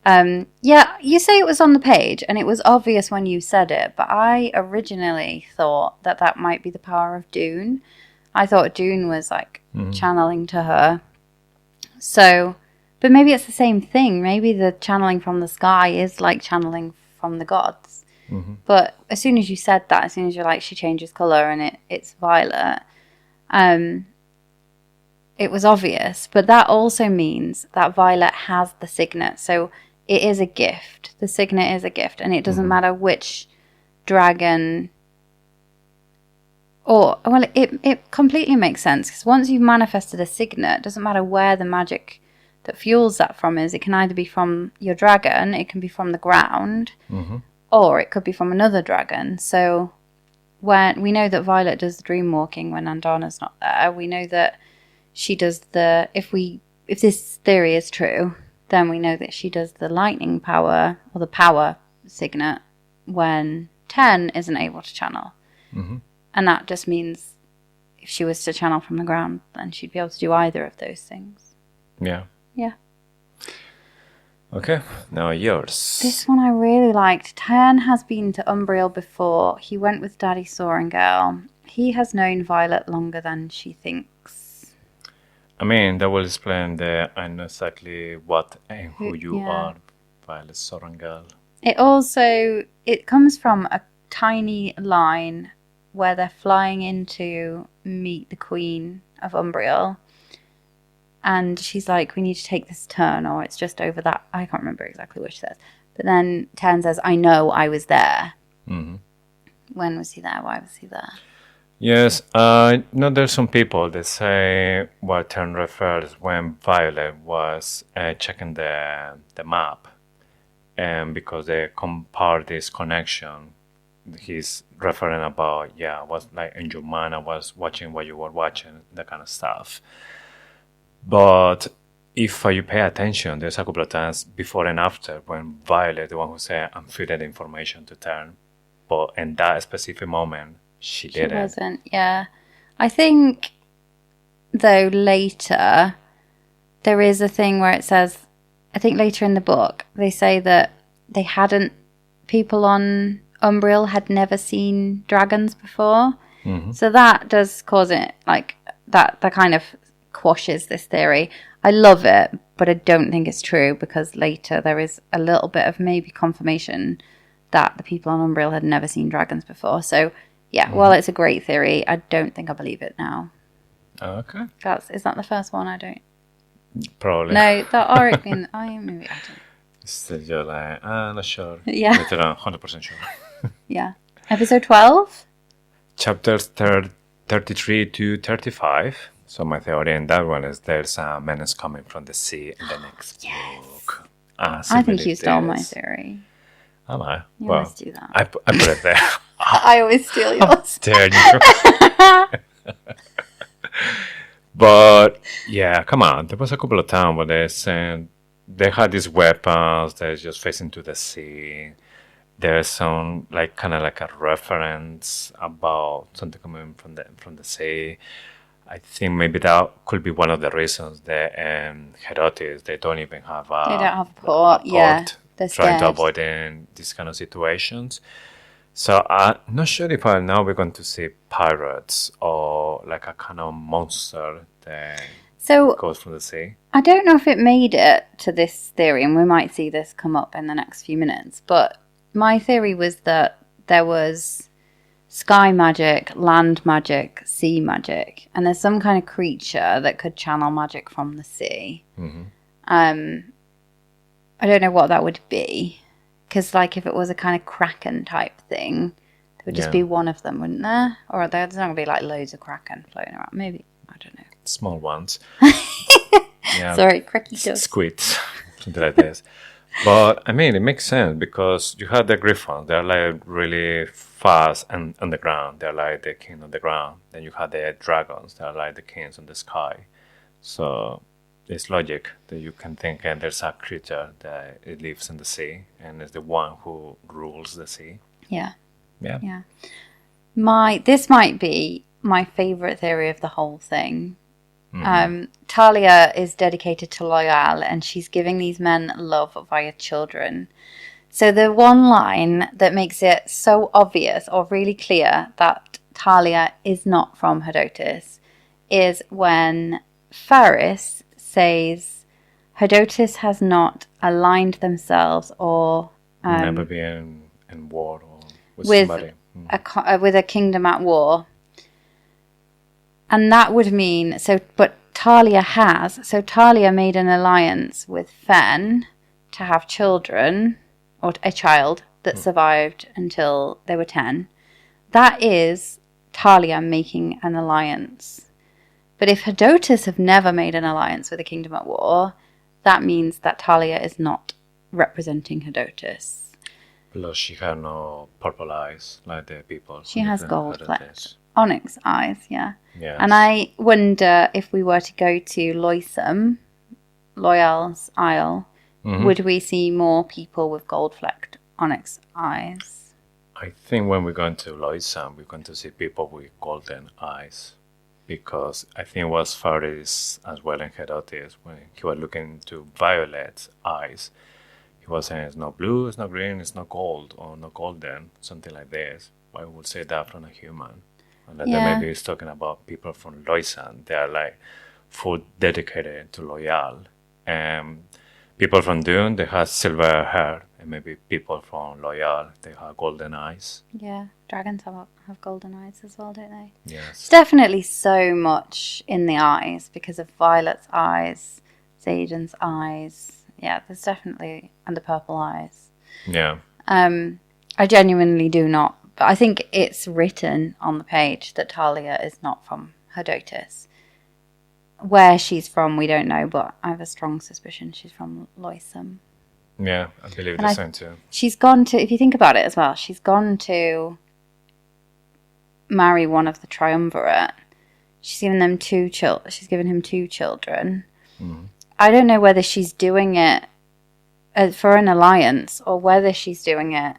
Yeah, you say it was on the page, and it was obvious when you said it, but I originally thought that might be the power of Dune. I thought Dune was like channeling to her. So, but maybe it's the same thing. Maybe the channeling from the sky is like channeling from the gods. But as soon as you said that, as soon as you're like, she changes colour and it's violet, it was obvious. But that also means that Violet has the signet. So it is a gift. The signet is a gift. And it doesn't matter which dragon... it completely makes sense. Because once you've manifested a signet, it doesn't matter where the magic that fuels that from is. It can either be from your dragon, it can be from the ground, or it could be from another dragon. So when we know that Violet does the dream walking when Andarna's not there, we know that she does if this theory is true, then we know that she does the lightning power or the power signet when 10 isn't able to channel. And that just means if she was to channel from the ground, then she'd be able to do either of those things.
Yeah.
Yeah.
Okay, now yours.
This one I really liked. 10 has been to Umbriel before. He went with Daddy Sorengale. He has known Violet longer than she thinks.
I mean, that will explain that I know exactly what and who you are, Violet Sorangel.
It comes from tiny line where they're flying in to meet the Queen of Umbriel. And she's like, we need to take this turn, or it's just over that. I can't remember exactly what she says. But then Tern says, I know I was there.
Mm-hmm.
When was he there? Why was he there?
Yes, there's some people that say what Tern refers when Violet was checking the map, and because they compare this connection, he's referring about, I was like in your mind, I was watching what you were watching, that kind of stuff. But if you pay attention, there's a couple of times before and after when Violet, the one who said, I'm feeding the information to Tern, but in that specific moment, she didn't.
She wasn't, yeah. I think, though, later, there is a thing where it says, I think later in the book, they say that people on Umbriel had never seen dragons before.
Mm-hmm.
So that does cause it, like, that kind of quashes this theory. I love it, but I don't think it's true, because later there is a little bit of maybe confirmation that the people on Umbriel had never seen dragons before. So, yeah, while it's a great theory, I don't think I believe it now.
Okay.
Is that the first one? I don't.
Probably.
No, the Auric maybe I don't.
Still, you're like, I'm not sure.
Yeah.
Later on, 100% sure.
Yeah. Episode 12?
Chapters 33 to 35. So my theory in that one is there's a menace coming from the sea in the next book.
I think you stole my theory.
Am I?
You always do that.
I put it there.
I always steal yours.
Dare you? But yeah, come on. There was a couple of times where they said they had these weapons. They're just facing to the sea. There's some kind of like a reference about something coming from the sea. I think maybe that could be one of the reasons that Herotis, they don't even have
They don't have a port. Yeah, they're
trying to
scared.
avoid these kind of situations. So I'm not sure if now we're going to see pirates or like a kind of monster that goes from the sea.
I don't know if it made it to this theory, and we might see this come up in the next few minutes, but my theory was that there was sky magic, land magic, sea magic, and there's some kind of creature that could channel magic from the sea.
Mm-hmm.
I don't know what that would be, because if it was a kind of kraken type thing, there would just be one of them, wouldn't there? Or there's not going to be loads of kraken floating around. Maybe, I don't know.
Small ones.
Sorry, cricky dust.
Squids, something like this. But I mean, it makes sense because you have the griffons. They're really fast and on the ground. They're like the king on the ground. Then you have the dragons. They're like the kings on the sky. So it's logic that you can think there's a creature that it lives in the sea and is the one who rules the sea.
Yeah.
Yeah.
This might be my favorite theory of the whole thing.
Mm-hmm.
Talia is dedicated to Loyal, and she's giving these men love via children. So the one line that makes it so obvious or really clear that Talia is not from Hedotis is when Faris says Hedotis has not aligned themselves or
never been in war or with somebody.
With a kingdom at war. And that would mean, but Talia has. So Talia made an alliance with Fen to have children, or a child that survived until they were 10. That is Talia making an alliance. But if Hedotis have never made an alliance with a kingdom at war, that means that Talia is not representing Hedotis.
Plus she had no purple eyes like the people.
She has gold flecks. Onyx eyes, yeah.
Yes.
And I wonder if we were to go to Loyal's Isle, would we see more people with gold-flecked onyx eyes?
I think when we're going to Loisam, we're going to see people with golden eyes. Because I think it was Faris as well in Herotis, when he was looking into Violet's eyes, he was saying it's not blue, it's not green, it's not gold, or not golden, something like this. Why would say that from a human? And then maybe he's talking about people from Loisan. They are full dedicated to Loyal. people from Dune, they have silver hair. And maybe people from Loyal, they have golden eyes.
Yeah, dragons have golden eyes as well, don't they?
Yes.
It's definitely so much in the eyes because of Violet's eyes, Xaden's eyes. Yeah, there's definitely, and the purple eyes.
Yeah.
I genuinely do not, but I think it's written on the page that Talia is not from Herdotus. Where she's from, we don't know, but I have a strong suspicion she's from Loisum.
Yeah, I believe the same too.
She's gone to, if you think about it as well, she's gone to marry one of the triumvirate. She's given them she's given him 2 children. Mm. I don't know whether she's doing it for an alliance or whether she's doing it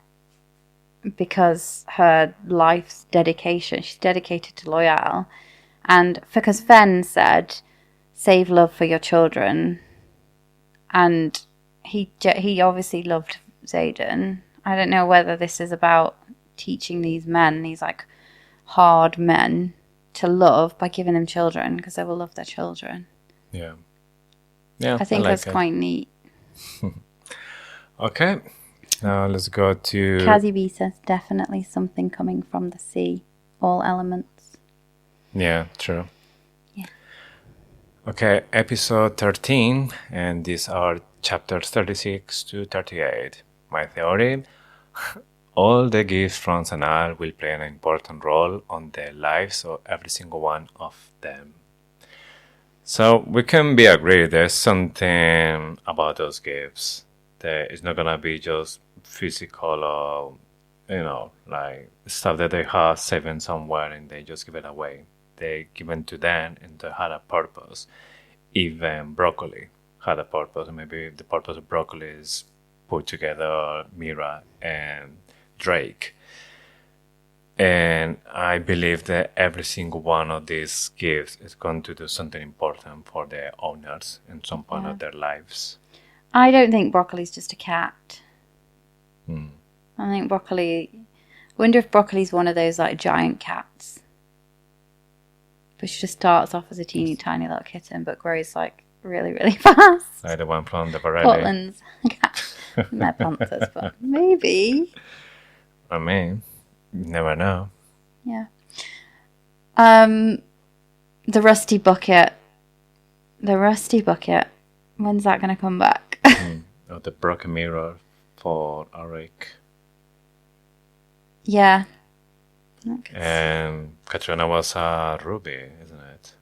because her life's dedication, she's dedicated to Loyal. And because Fen said, save love for your children. And he obviously loved Xaden. I don't know whether this is about teaching these men, these like hard men, to love by giving them children because they will love their children.
Yeah. Yeah,
I think that's quite neat.
Okay. Now let's go to...
Kazi B says definitely something coming from the sea. All elements.
Yeah, true.
Yeah.
Okay, episode 13, and these are chapters 36 to 38. My theory, all the gifts from Sanal will play an important role on the lives of every single one of them. So we can be agreed there's something about those gifts that it's not gonna be just physical or, like stuff that they have saving somewhere and they just give it away. They given to them and they had a purpose. Even broccoli had a purpose. Maybe the purpose of broccoli is put together Mira and Drake. And I believe that every single one of these gifts is going to do something important for the owners in some point of their lives.
I don't think broccoli's just a cat. I think broccoli... I wonder if broccoli's one of those like giant cats. But she just starts off as a teeny tiny little kitten but grows like really, really fast.
Like the one from the Borelli.
Portland's cat. They're panthers, but maybe.
I mean, you never know.
Yeah. The rusty bucket. When's that going to come back?
Or the broken mirror for Arik.
Yeah.
And Katrina was a ruby, isn't it?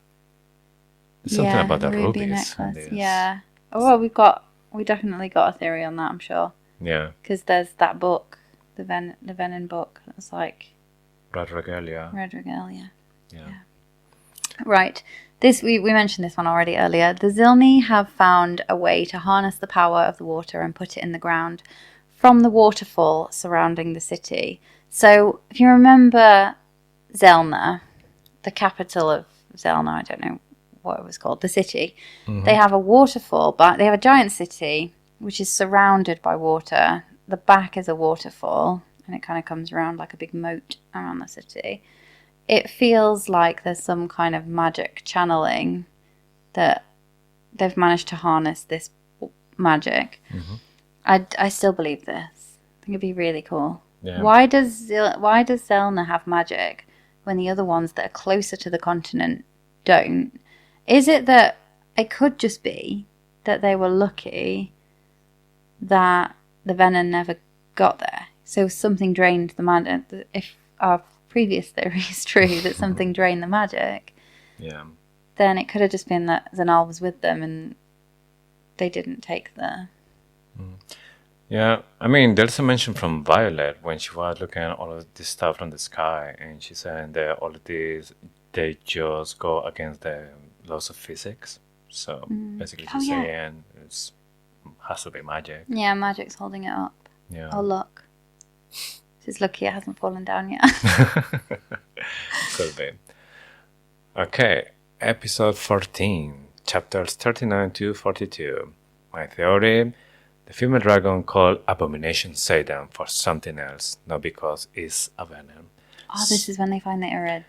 There's something about the
ruby
rubies.
necklace. Yeah. Oh, well, we definitely got a theory on that, I'm sure.
Yeah.
Because there's that book, the Venom book, that's like
Red Regalia.
Yeah. Right. This we mentioned this one already earlier. The Zilni have found a way to harness the power of the water and put it in the ground from the waterfall surrounding the city. So, if you remember Zelna, the capital of Zelna, I don't know what it was called, the city, they have a waterfall, but they have a giant city which is surrounded by water. The back is a waterfall, and it kind of comes around like a big moat around the city. It feels like there's some kind of magic channeling that they've managed to harness this magic. I still believe this. I think it'd be really cool.
Yeah.
Why does Zelna have magic when the other ones that are closer to the continent don't? Is it that it could just be that they were lucky that the venom never got there? So something drained the magic. If our previous theory is true, that something drained the magic, then it could have just been that Zanal was with them and they didn't take the...
Yeah, I mean, there's a mention from Violet when she was looking at all of this stuff from the sky, and she said that all of these, they just go against the laws of physics. So basically she's saying it has to be magic.
Yeah, magic's holding it up.
Yeah.
Oh, look. She's lucky it hasn't fallen down yet.
Could be. Okay, episode 14, chapters 39 to 42. My theory... The female dragon called Abomination Satan for something else, not because it's a venom.
Oh, this is when they find the Irids.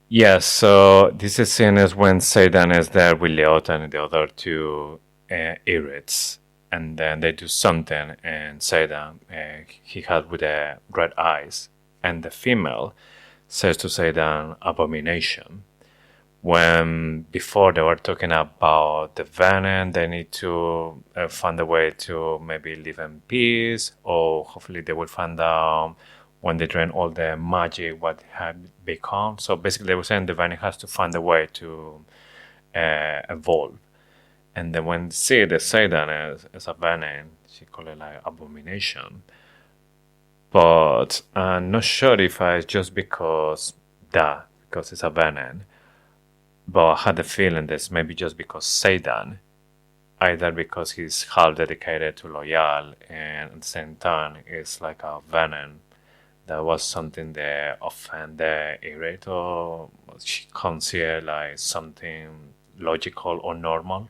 Yes, so this is seen as when Satan is there with Leota and the other two Irids. and then they do something, and Satan, he had with the red eyes, and the female says to Satan, abomination. When before they were talking about the venom, they need to find a way to maybe live in peace, or hopefully they will find out when they drain all the magic what it had become. So basically they were saying the venom has to find a way to evolve. And then when see the Satan as a venom, she call it like abomination. But I'm not sure if it's just because it's a venom. But I had the feeling this maybe just because Satan, either because he's half dedicated to loyal and at the same time it's like a venom that was something that offend the irate or she consider like something logical or normal.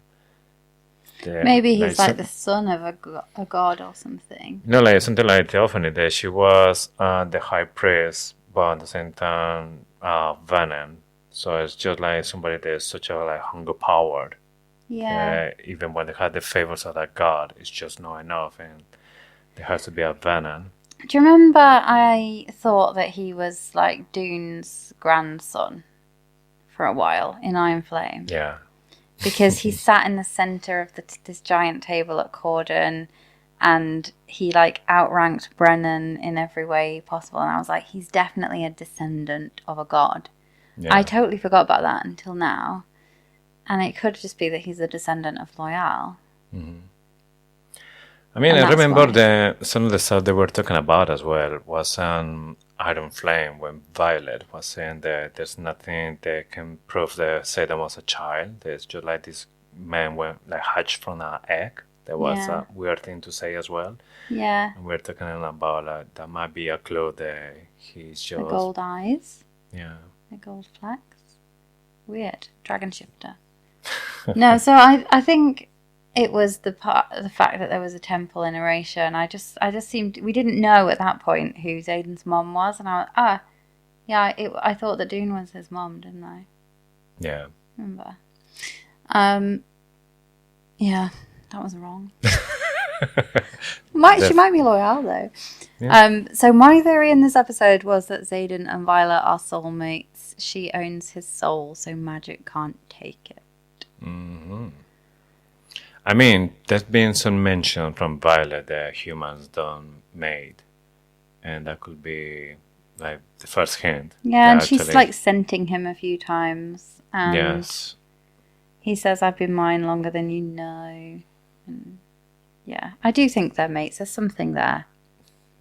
Maybe he's like the son of a god or something.
No, like something like Theophany, that she was the high priest, but at the same time venom. So it's just like somebody that's such a like hunger powered.
Yeah.
Even when they had the favors of that god, it's just not enough, and there has to be a venom.
Do you remember I thought that he was like Dune's grandson for a while in Iron Flame?
Yeah.
Because he sat in the centre of this giant table at Corden, and he like outranked Brennan in every way possible. And I was like, he's definitely a descendant of a god. Yeah. I totally forgot about that until now. And it could just be that he's a descendant of Loyal.
Mm-hmm. I mean, I remember some of the stuff they were talking about as well was on Iron Flame when Violet was saying that there's nothing that can prove that Satan was a child. There's just like this man went like hatched from an egg. That was a weird thing to say as well.
Yeah.
And we're talking about that might be a clue that he's just...
The gold eyes.
Yeah.
The gold flags. Weird. Dragon shifter. No, so I think it was the fact that there was a temple in Erasure, and I just seemed we didn't know at that point who Zayden's mom was, and I I thought that Dune was his mom, didn't I?
Yeah.
Remember? Yeah, that was wrong. She might be Loyal though. Yeah. So my theory in this episode was that Xaden and Violet are soulmates. She owns his soul, so magic can't take it.
Mm-hmm. I mean, there's been some mention from Violet that humans don't mate, and that could be like the first hint.
Yeah, and she's like scenting him a few times, and
yes, he
says, "I've been mine longer than you know." And yeah, I do think they're mates. There's something there.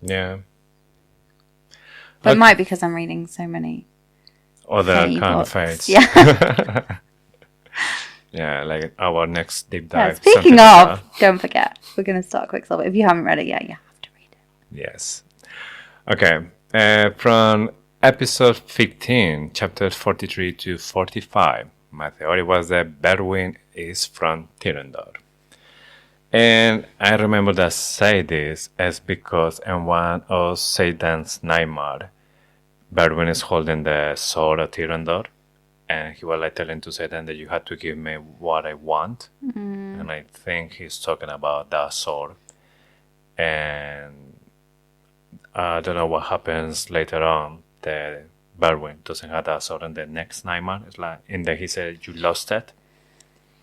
Yeah,
but it might be because I'm reading so many
other kind of fates.
Yeah.
Yeah, like our next deep dive.
Yeah, speaking of, don't forget, we're going to start Quicksilver. If you haven't read it yet, you have to read it.
Yes. Okay. From episode 15, chapters 43 to 45, my theory was that Berwin is from Tyrendor. And I remember that I say this as because in one of Satan's nightmare, Berwin is holding the sword of Tyrendor. And he was like telling to Satan that you had to give me what I want. Mm-hmm. And I think he's talking about that sword. And I don't know what happens later on. That Berwin doesn't have that sword in the next nightmare. It's like in there he said you lost it.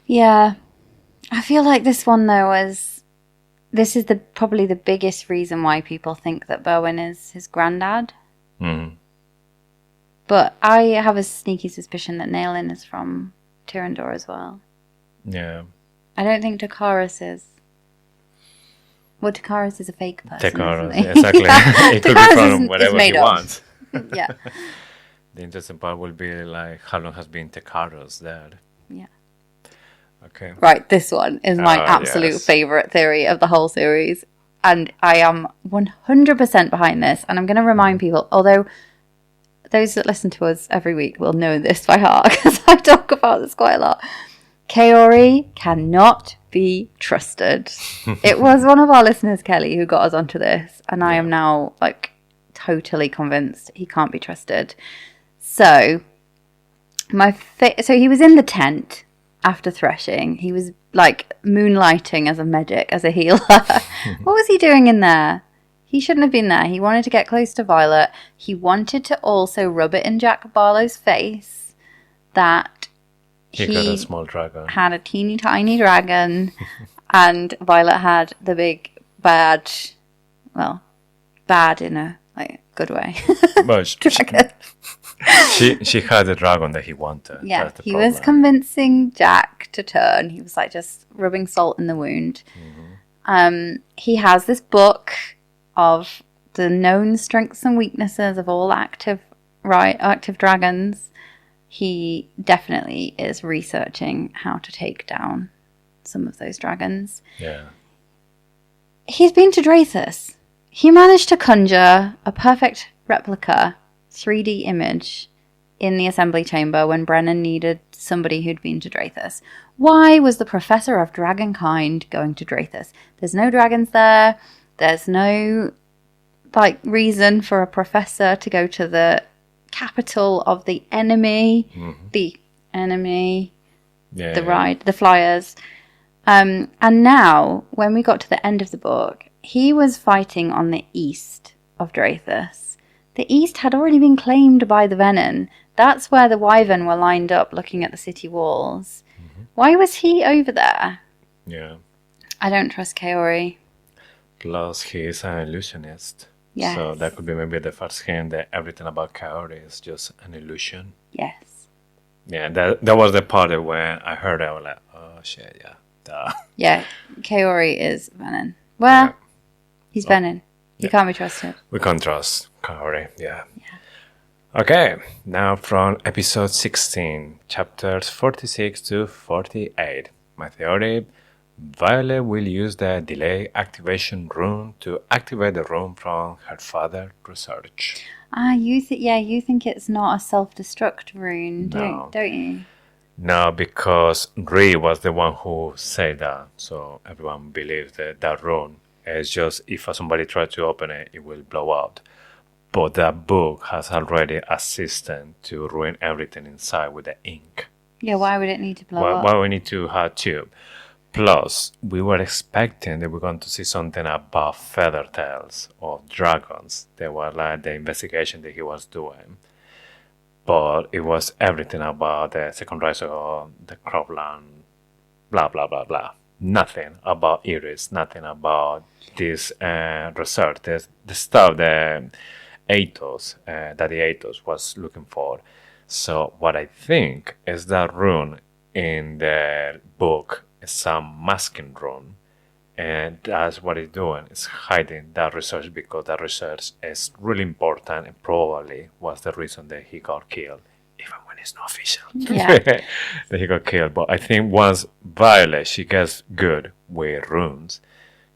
Yeah. I feel like this one though is probably the biggest reason why people think that Berwin is his granddad.
Mm-hmm.
But I have a sneaky suspicion that Naelin is from Tyrendor as well.
Yeah.
I don't think Takaris is. Well, Takaris is a fake person.
Takaris, exactly. It could be from whatever he wants.
Yeah.
The interesting part will be like how long has been Takaris there.
Yeah.
Okay.
Right, this one is my absolute favourite theory of the whole series. And I am 100% behind this. And I'm going to remind people, although those that listen to us every week will know this by heart because I talk about this quite a lot. Kaori cannot be trusted. It was one of our listeners, Kelly, who got us onto this, and I am now like totally convinced he can't be trusted. So so he was in the tent after threshing. He was like moonlighting as a medic, as a healer. What was he doing in there? He shouldn't have been there. He wanted to get close to Violet. He wanted to also rub it in Jack Barlow's face that
he got a small dragon.
Had a teeny tiny dragon, and Violet had the big bad, well, bad in a like good way.
But she had the dragon that he wanted.
Yeah, he was convincing Jack to turn. He was like just rubbing salt in the wound. He has this book of the known strengths and weaknesses of all active dragons. He definitely is researching how to take down some of those dragons.
Yeah.
He's been to Drathus. He managed to conjure a perfect replica 3D image in the assembly chamber when Brennan needed somebody who'd been to Drathus. Why was the Professor of Dragonkind going to Drathus? There's no dragons there. There's no reason for a professor to go to the capital of the enemy. The enemy. The Flyers. And now, when we got to the end of the book, he was fighting on the east of Drathus. The east had already been claimed by the Venom. That's where the Wyvern were lined up looking at the city walls. Why was he over there?
Yeah.
I don't trust Kaori.
Plus, he is an illusionist.
Yes.
So that could be maybe the first hint that everything about Kaori is just an illusion.
Yes.
Yeah, that was the part when I heard it, I was like, oh shit, yeah. Duh.
Yeah, Kaori is Venom. Well, he's Venom. He can't be trusted.
We can't trust Kaori, yeah. Okay, now from episode 16, chapters 46 to 48. My theory, Violet will use the delay activation rune to activate the rune from her father's research.
You think it's not a self-destruct rune, don't you?
No, because Ree was the one who said that, so everyone believes that rune is just if somebody tries to open it, it will blow out. But that book has already a system to ruin everything inside with the ink.
Yeah, why would it need to blow up?
Why we need to have tube? Plus, we were expecting that we're going to see something about feather tails or dragons. They were like the investigation that he was doing. But it was everything about the second rise of the cropland, blah, blah, blah, blah. Nothing about Iris, nothing about this research, the stuff that the Athos was looking for. So what I think is that rune in the book is some masking rune, and that's what it's doing. It's hiding that research because that research is really important and probably was the reason that he got killed, even when it's not official.
Yeah.
That he got killed. But I think once Violet, she gets good with runes,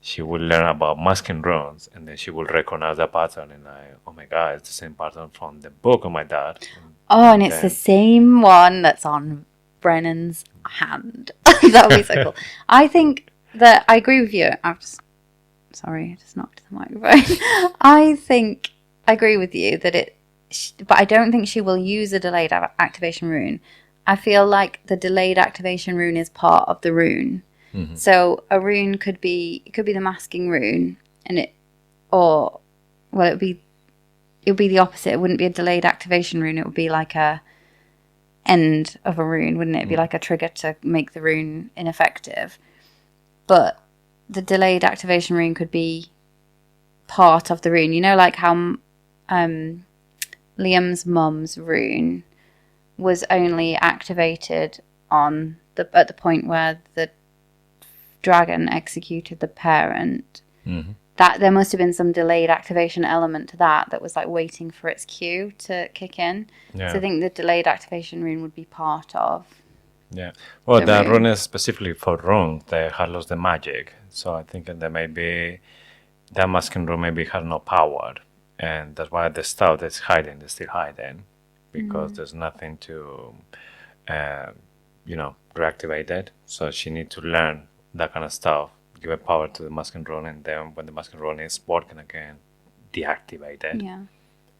she will learn about masking runes, and then she will recognize the pattern and like, oh my god, it's the same pattern from the book of my dad.
Oh, and it's the same one that's on Brennan's hand. That would be so cool. I think that I agree with you. Sorry, I just knocked the microphone. I agree with you that but I don't think she will use a delayed activation rune. I feel like the delayed activation rune is part of the rune. Mm-hmm. So a rune could be the masking rune, and it would be the opposite. It wouldn't be a delayed activation rune. It would be like a end of a rune, wouldn't it? It'd be like a trigger to make the rune ineffective. But the delayed activation rune could be part of the rune. You know, like how Liam's mum's rune was only activated at the point where the dragon executed the parent. Mm-hmm. That there must have been some delayed activation element to that was like waiting for its cue to kick in. Yeah. So I think the delayed activation rune would be part of.
Yeah. Well, the rune is specifically for runes that have lost the magic. So I think that maybe that masking rune maybe has no power, and that's why the stuff that's hiding is still hiding, because there's nothing to, reactivate it. So she needs to learn that kind of stuff. Give a power to the masking rune, and then when the masking rune is working again, deactivate it.
Yeah.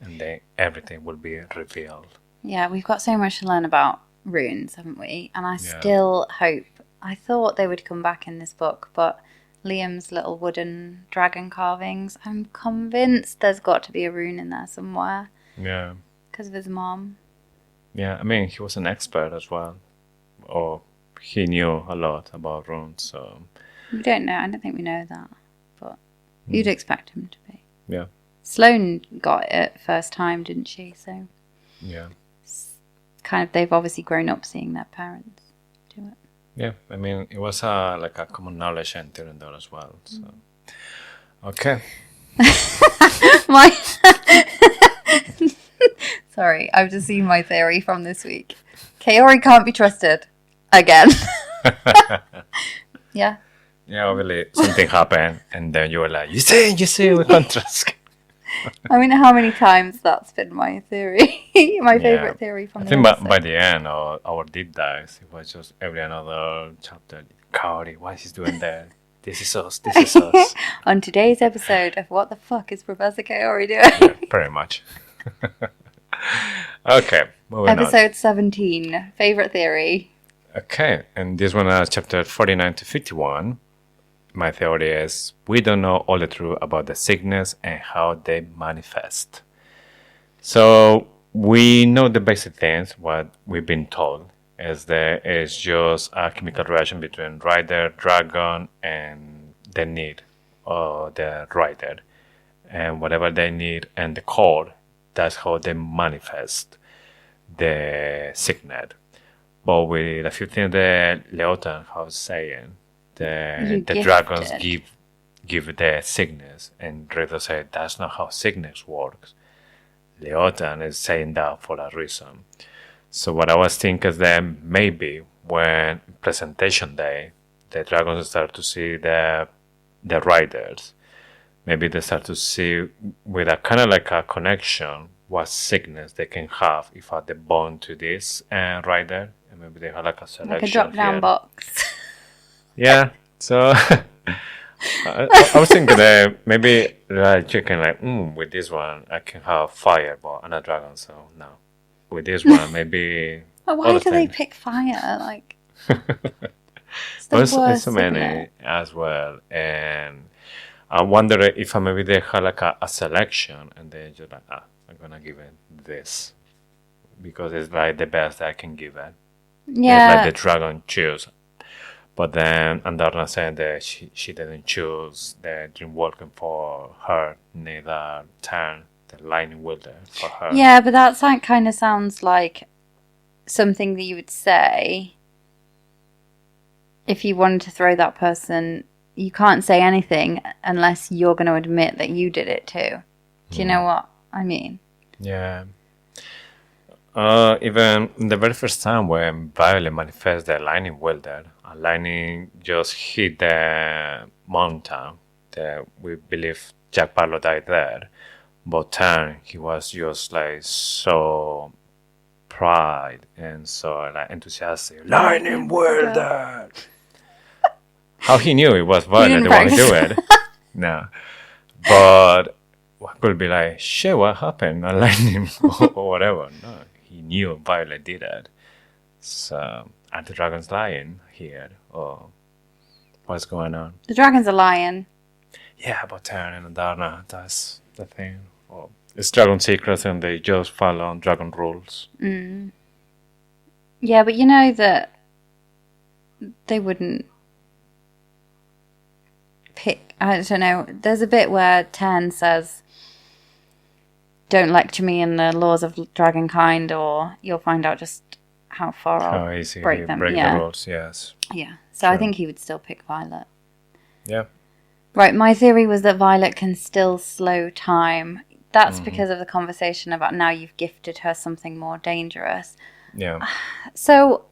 And then everything will be revealed.
Yeah, we've got so much to learn about runes, haven't we? And I still hope. I thought they would come back in this book, but Liam's little wooden dragon carvings, I'm convinced there's got to be a rune in there somewhere.
Yeah.
Because of his mom.
Yeah, I mean, he was an expert as well. Or he knew a lot about runes, so...
We don't know. I don't think we know that. But you'd expect him to be.
Yeah.
Sloane got it first time, didn't she? So...
Yeah.
Kind of, they've obviously grown up seeing their parents do it.
Yeah, I mean, it was like a common knowledge entering there as well, so... Okay.
My... Sorry, I've just seen my theory from this week. Kaori can't be trusted. Again. Yeah.
Yeah, obviously something happened, and then you were like, you see, we can't trust.
I mean, how many times that's been my theory. My favourite theory from
I
the
think
episode.
by the end, our deep dives, it was just every another chapter. Kaori, what is he doing there? This is us.
On today's episode of What the Fuck is Professor Kaori Doing?
Yeah, pretty much. Okay, moving on.
Episode 17, favourite theory.
Okay, and this one is chapter 49 to 51. My theory is we don't know all the truth about the sickness and how they manifest. So we know the basic things, what we've been told is there is just a chemical reaction between rider, dragon, and the need of the rider. And whatever they need and the core, that's how they manifest the sickness. But with a few things that Leotan was saying, the dragons give the sickness, and Redo said that's not how sickness works. Leotan is saying that for a reason. So what I was thinking is that maybe when presentation day, the dragons start to see the riders. Maybe they start to see with a kind of like a connection what sickness they can have if they bond to this rider, and maybe they have like a selection.
Like a drop-down box.
Yeah, so I was thinking that maybe like chicken, like with this one I can have fire, but I'm a dragon, so no. With this one, maybe.
But why do they pick fire? Like, it's the
There's
worst,
so many
isn't it?
as well, and I wonder if maybe they have like a selection, and they just like, I'm gonna give it this because it's like the best I can give it.
Yeah.
It's like the dragon choose. But then Andarna said that she didn't choose the dream walking for her, neither turn the lightning wielder for her.
Yeah, but that kind of sounds like something that you would say if you wanted to throw that person. You can't say anything unless you're going to admit that you did it too. Do you know what I mean?
Yeah. Even the very first time when Violet manifests the lightning wielder, a lightning just hit the mountain that we believe Jack Barlow died there. But Tan, he was just like so pride and so like enthusiastic. Lightning wielder! How he knew it was Violet the one who do it? No. But what could be like, shit, what happened? A lightning or whatever. No, he knew Violet did it. So, are the dragons lying here? Or what's going on?
The dragons are lying.
Yeah, but Taryn and Darna, that's the thing. Or it's dragon secrets and they just follow dragon rules.
Mm. Yeah, but you know that they wouldn't pick. I don't know. There's a bit where Ten says, "Don't lecture me in the laws of dragonkind, or you'll find out just how far
How
I'll
easy
break
you
them."
break
Yeah,
the rules, yes.
yeah. So I think he would still pick Violet.
Yeah.
Right. My theory was that Violet can still slow time. That's because of the conversation about now you've gifted her something more dangerous.
Yeah.
So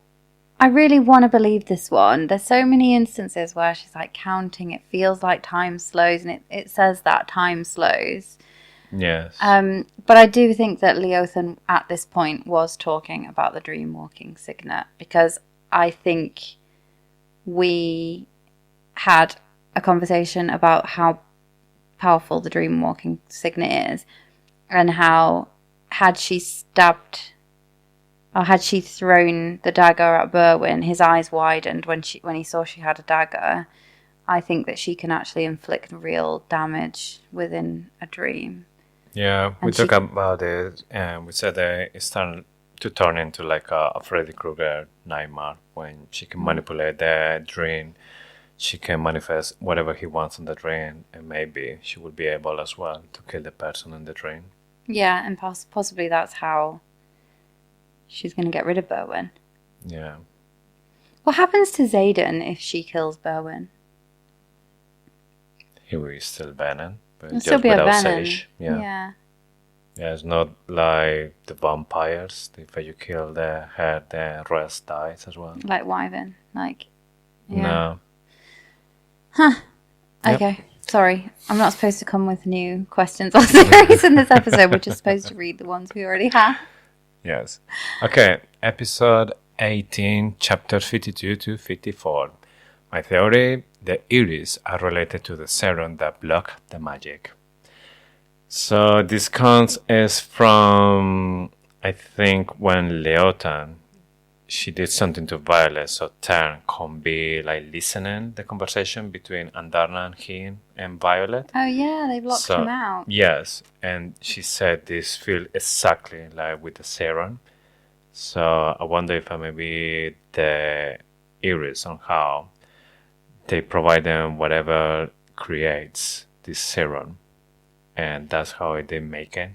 I really want to believe this one. There's so many instances where she's like counting. It feels like time slows, and it says that time slows.
Yes.
But I do think that Leothan at this point was talking about the dream walking signet, because I think we had a conversation about how powerful the dream walking signet is, and how had she stabbed or had she thrown the dagger at Berwin, his eyes widened when he saw she had a dagger. I think that she can actually inflict real damage within a dream.
Yeah, we talked about it, and we said that it's starting to turn into like a Freddy Krueger nightmare when she can manipulate the dream. She can manifest whatever he wants in the dream, and maybe she will be able as well to kill the person in the dream.
Yeah, and possibly that's how she's going to get rid of Berwin.
Yeah.
What happens to Xaden if she kills Berwin?
He will still Venom, but
It'll
just
still be a
without
Venom.
Sage.
Yeah.
Yeah, it's not like the vampires. If you kill the head, the rest dies as well.
Like Wyvern. Like, yeah.
No.
Huh.
Yep.
Okay. Sorry. I'm not supposed to come with new questions or theories in this episode. We're just supposed to read the ones we already have.
Yes. Okay, episode 18, chapter 52 to 54. My theory, the Iris are related to the serum that block the magic. So this comes is from, I think, when Leotan, she did something to Violet, so Tern can be like listening the conversation between Andarna and him and Violet.
Oh, yeah, they blocked him out.
Yes, and she said this feel exactly like with the serum. So I wonder if maybe the Iris on how they provide them whatever creates this serum, and that's how they make it.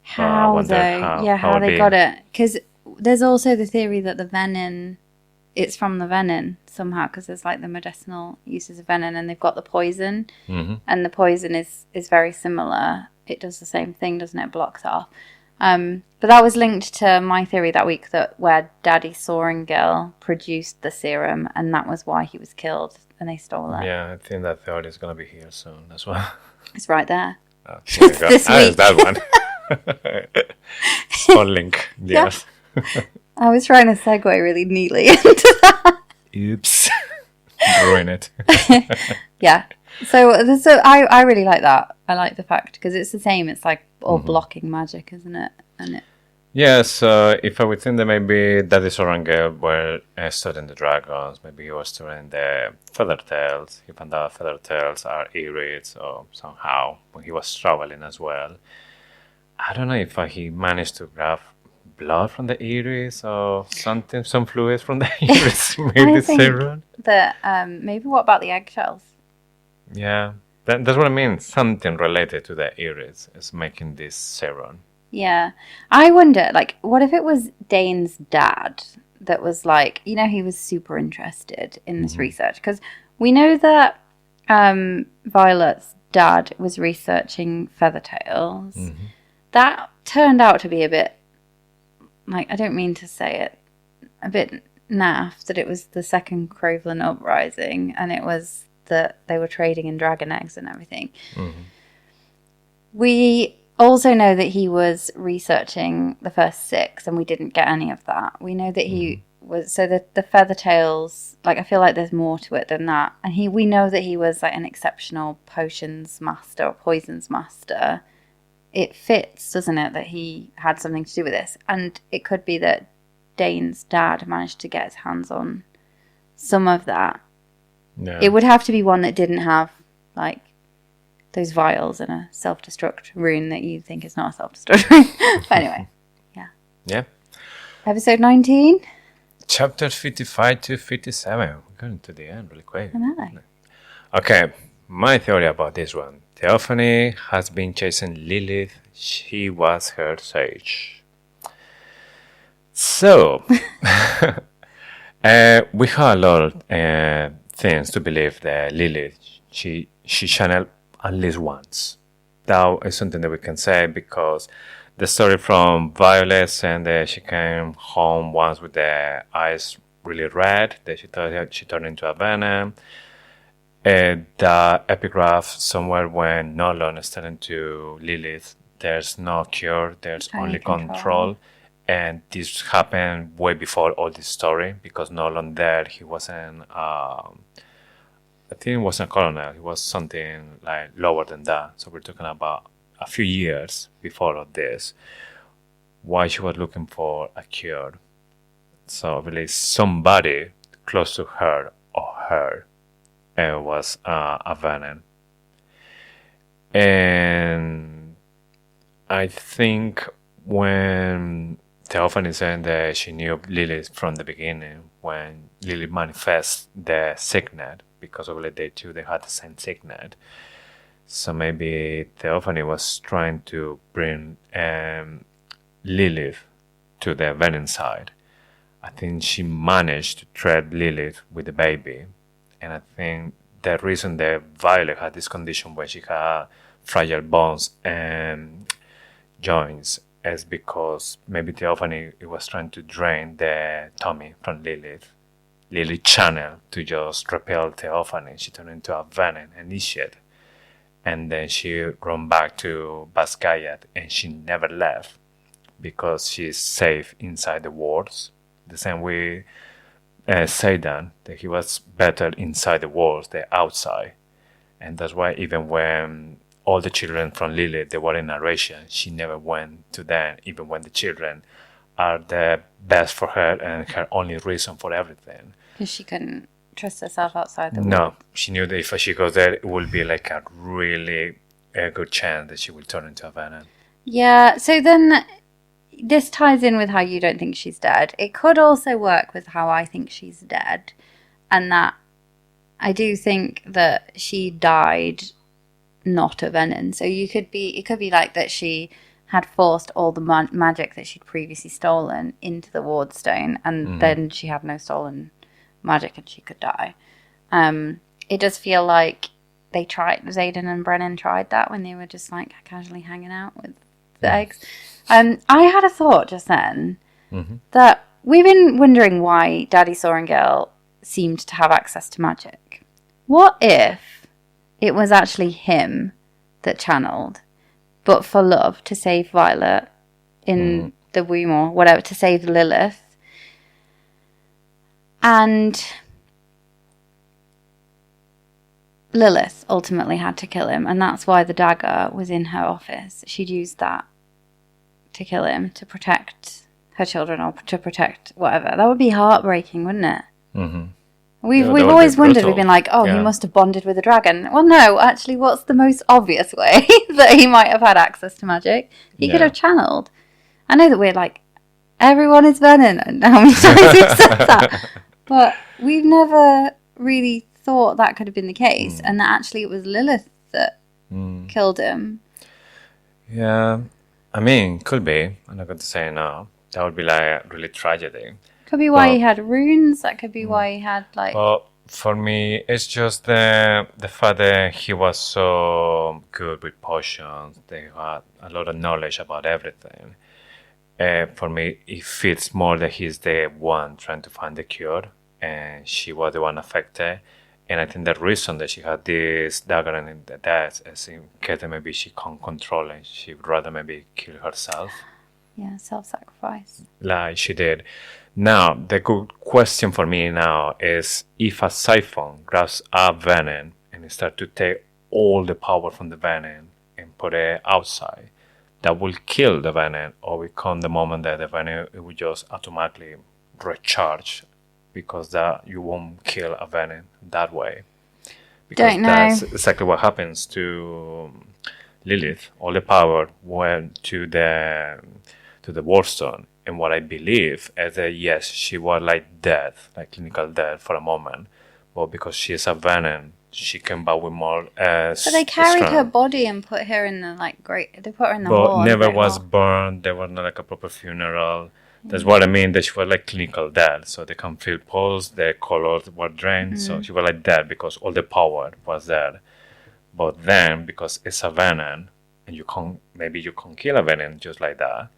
How though? How they got it? Because there's also the theory that the venin, it's from the venin somehow, because there's like the medicinal uses of venin, and they've got the poison, and the poison is very similar. It does the same thing, doesn't it? Blocks off. But that was linked to my theory that week that where Daddy Soaringale produced the serum, and that was why he was killed, and they stole it.
Yeah, I think that theory is going to be here soon as well.
It's right there.
Oh, here we go.
This week.
That one. Spot link. Yes.
I was trying to segue really neatly into that.
Oops. Ruin it.
Yeah. So I really like that. I like the fact because it's the same. It's like all blocking magic, isn't it? And it.
Yeah, so if I would think that maybe Daddy Sorangel were studying the dragons, maybe he was studying the feather tails. He found out feather tails are Irids or somehow when he was traveling as well. I don't know if he managed to grab blood from the Iris or something, some fluids from the Iris made the serum.
Maybe what about the eggshells?
Yeah, that's what I mean. Something related to the Iris is making this serum.
Yeah. I wonder, like, what if it was Dane's dad that was like, he was super interested in this research? Because we know that Violet's dad was researching feather tails. That turned out to be a bit, like, I don't mean to say it, a bit naff that it was the second Croveland uprising and it was that they were trading in dragon eggs and everything. We also know that he was researching the first 6 and we didn't get any of that. We know that he was, so the feather tails, like I feel like there's more to it than that. And we know that he was like an exceptional potions master or poisons master. It fits, doesn't it, that he had something to do with this. And it could be that Dane's dad managed to get his hands on some of that. Yeah. It would have to be one that didn't have like those vials and a self-destruct rune that you think is not a self-destruct rune. But anyway, yeah.
Yeah.
Episode 19.
Chapter 55 to 57. We're going to the end really quick.
I know.
Okay, my theory about this one. Theophany has been chasing Lilith. She was her sage. So, we have a lot of things to believe that Lilith, she channeled at least once. That is something that we can say because the story from Violet saying that she came home once with the eyes really red, that she turned into a venom. The epigraph somewhere when Nolan is telling to Lilith, there's no cure, there's only control. And this happened way before all this story because Nolan there, he wasn't, I think he wasn't a colonel, he was something like lower than that. So we're talking about a few years before all this. why she was looking for a cure. So really somebody close to her or her was a venom. And I think when Theophany said that she knew Lilith from the beginning, when Lilith manifests the signet, because obviously they had the same signet. So maybe Theophany was trying to bring Lilith to the venom side. I think she managed to treat Lilith with the baby. And I think the reason that Violet had this condition where she had fragile bones and joints is because maybe Theophany was trying to drain the tummy from Lilith. Lilith channeled to just repel Theophany. She turned into a venom initiate. And then she ran back to Basquiat and she never left because she's safe inside the walls. The same way Satan, that he was better inside the walls than outside. And that's why even when all the children from Lilith, they were in narration, she never went to them, even when the children are the best for her and her only reason for everything.
Because she couldn't trust herself outside the wall.
No, she knew that if she goes there, it will be like a really good chance that she will turn into a venom.
Yeah, so then this ties in with how you don't think she's dead. It could also work with how I think she's dead. And that I do think that she died not of venom. So it could be like that she had forced all the magic that she'd previously stolen into the ward stone, and then she had no stolen magic and she could die. It does feel like Xaden and Brennan tried that when they were just like casually hanging out with the eggs. I had a thought just then that we've been wondering why Daddy Sorrengail seemed to have access to magic. What if it was actually him that channeled, but for love, to save Violet in the womb or whatever, to save Lilith? And Lilith ultimately had to kill him, and that's why the dagger was in her office. She'd used that to kill him, to protect her children or to protect whatever. That would be heartbreaking, wouldn't it? Mm-hmm. We've always wondered, brutal. We've been like, he must have bonded with a dragon. Well, no, actually, what's the most obvious way that he might have had access to magic? He could have channeled. I know that we're like, everyone is venom, and how many times we've said that. But we've never really thought that could have been the case, and that actually it was Lilith that killed him.
Yeah, I mean, could be. I'm not going to say no. That would be like a really tragedy.
Could be why he had runes. That could be why he had like.
Well, for me, it's just the fact that he was so good with potions. They had a lot of knowledge about everything. For me, it feels more that he's the one trying to find the cure, and she was the one affected. And I think the reason that she had this dagger in the death is in case that maybe she can't control it. She would rather maybe kill herself.
Yeah, self-sacrifice.
Like she did. Now, the good question for me now is if a siphon grabs a venom and it starts to take all the power from the venom and put it outside, that will kill the venom, or will come the moment that the venom it will just automatically recharge, because that you won't kill a venom that way. Because
don't know.
That's exactly what happens to Lilith. All the power went to the Warstone. And what I believe is that yes, she was like dead, like clinical death for a moment, but because she is a venom, she came back with more.
But they carried her body and put her in the They put her in the hall.
But never was burned. There was not like a proper funeral. That's what I mean. That she was like clinical dead, so they can feel pulse. The colors were drained, so she was like dead because all the power was there. But then, because it's a venom, and you can't kill a venom just like that.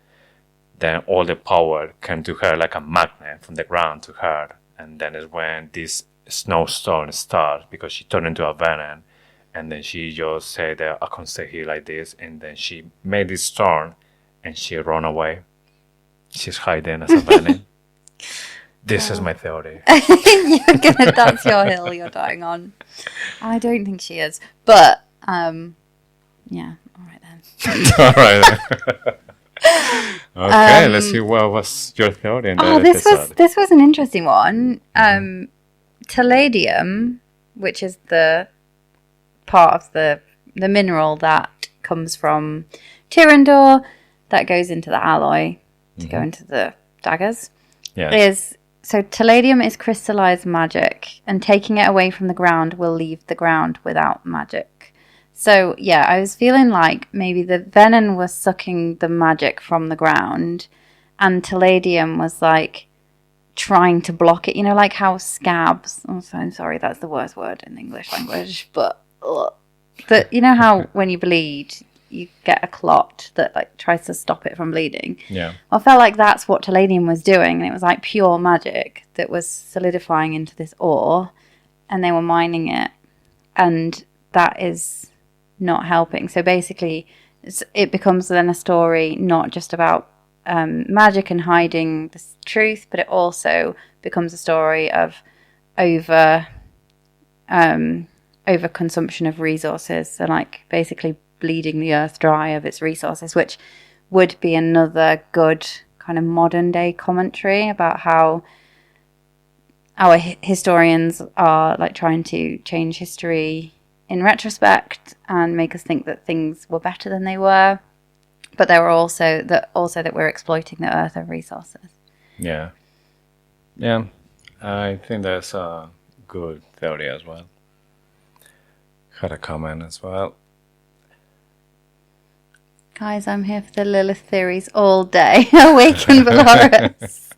Then all the power came to her like a magnet from the ground to her. And then is when this snowstorm starts, because she turned into a venom. And then she just said, I can't stay here like this. And then she made this storm and she ran away. She's hiding as a venom. This is my theory.
That's your hill you're dying on. I don't think she is. But, yeah, all right then.
All right then. Okay, let's see what was your theory in that episode.
This was an interesting one. Palladium, which is the part of the mineral that comes from Tyrandor that goes into the alloy to go into the daggers.
Yes.
So palladium is crystallized magic, and taking it away from the ground will leave the ground without magic. So yeah, I was feeling like maybe the venom was sucking the magic from the ground, and palladium was like trying to block it. You know, like how scabs. Oh, I'm sorry, that's the worst word in the English language, but you know how when you bleed, you get a clot that like tries to stop it from bleeding.
Yeah.
I felt like that's what palladium was doing, and it was like pure magic that was solidifying into this ore, and they were mining it, and that is not helping. So basically, it becomes then a story not just about magic and hiding the truth, but it also becomes a story of overconsumption of resources, so like basically bleeding the earth dry of its resources, which would be another good kind of modern day commentary about how our historians are like trying to change history in retrospect and make us think that things were better than they were, but they were also that we're exploiting the earth of resources.
Yeah, I think that's a good theory as well. Had a comment as well.
Guys, I'm here for the Lilith theories all day. Awaken Valorous.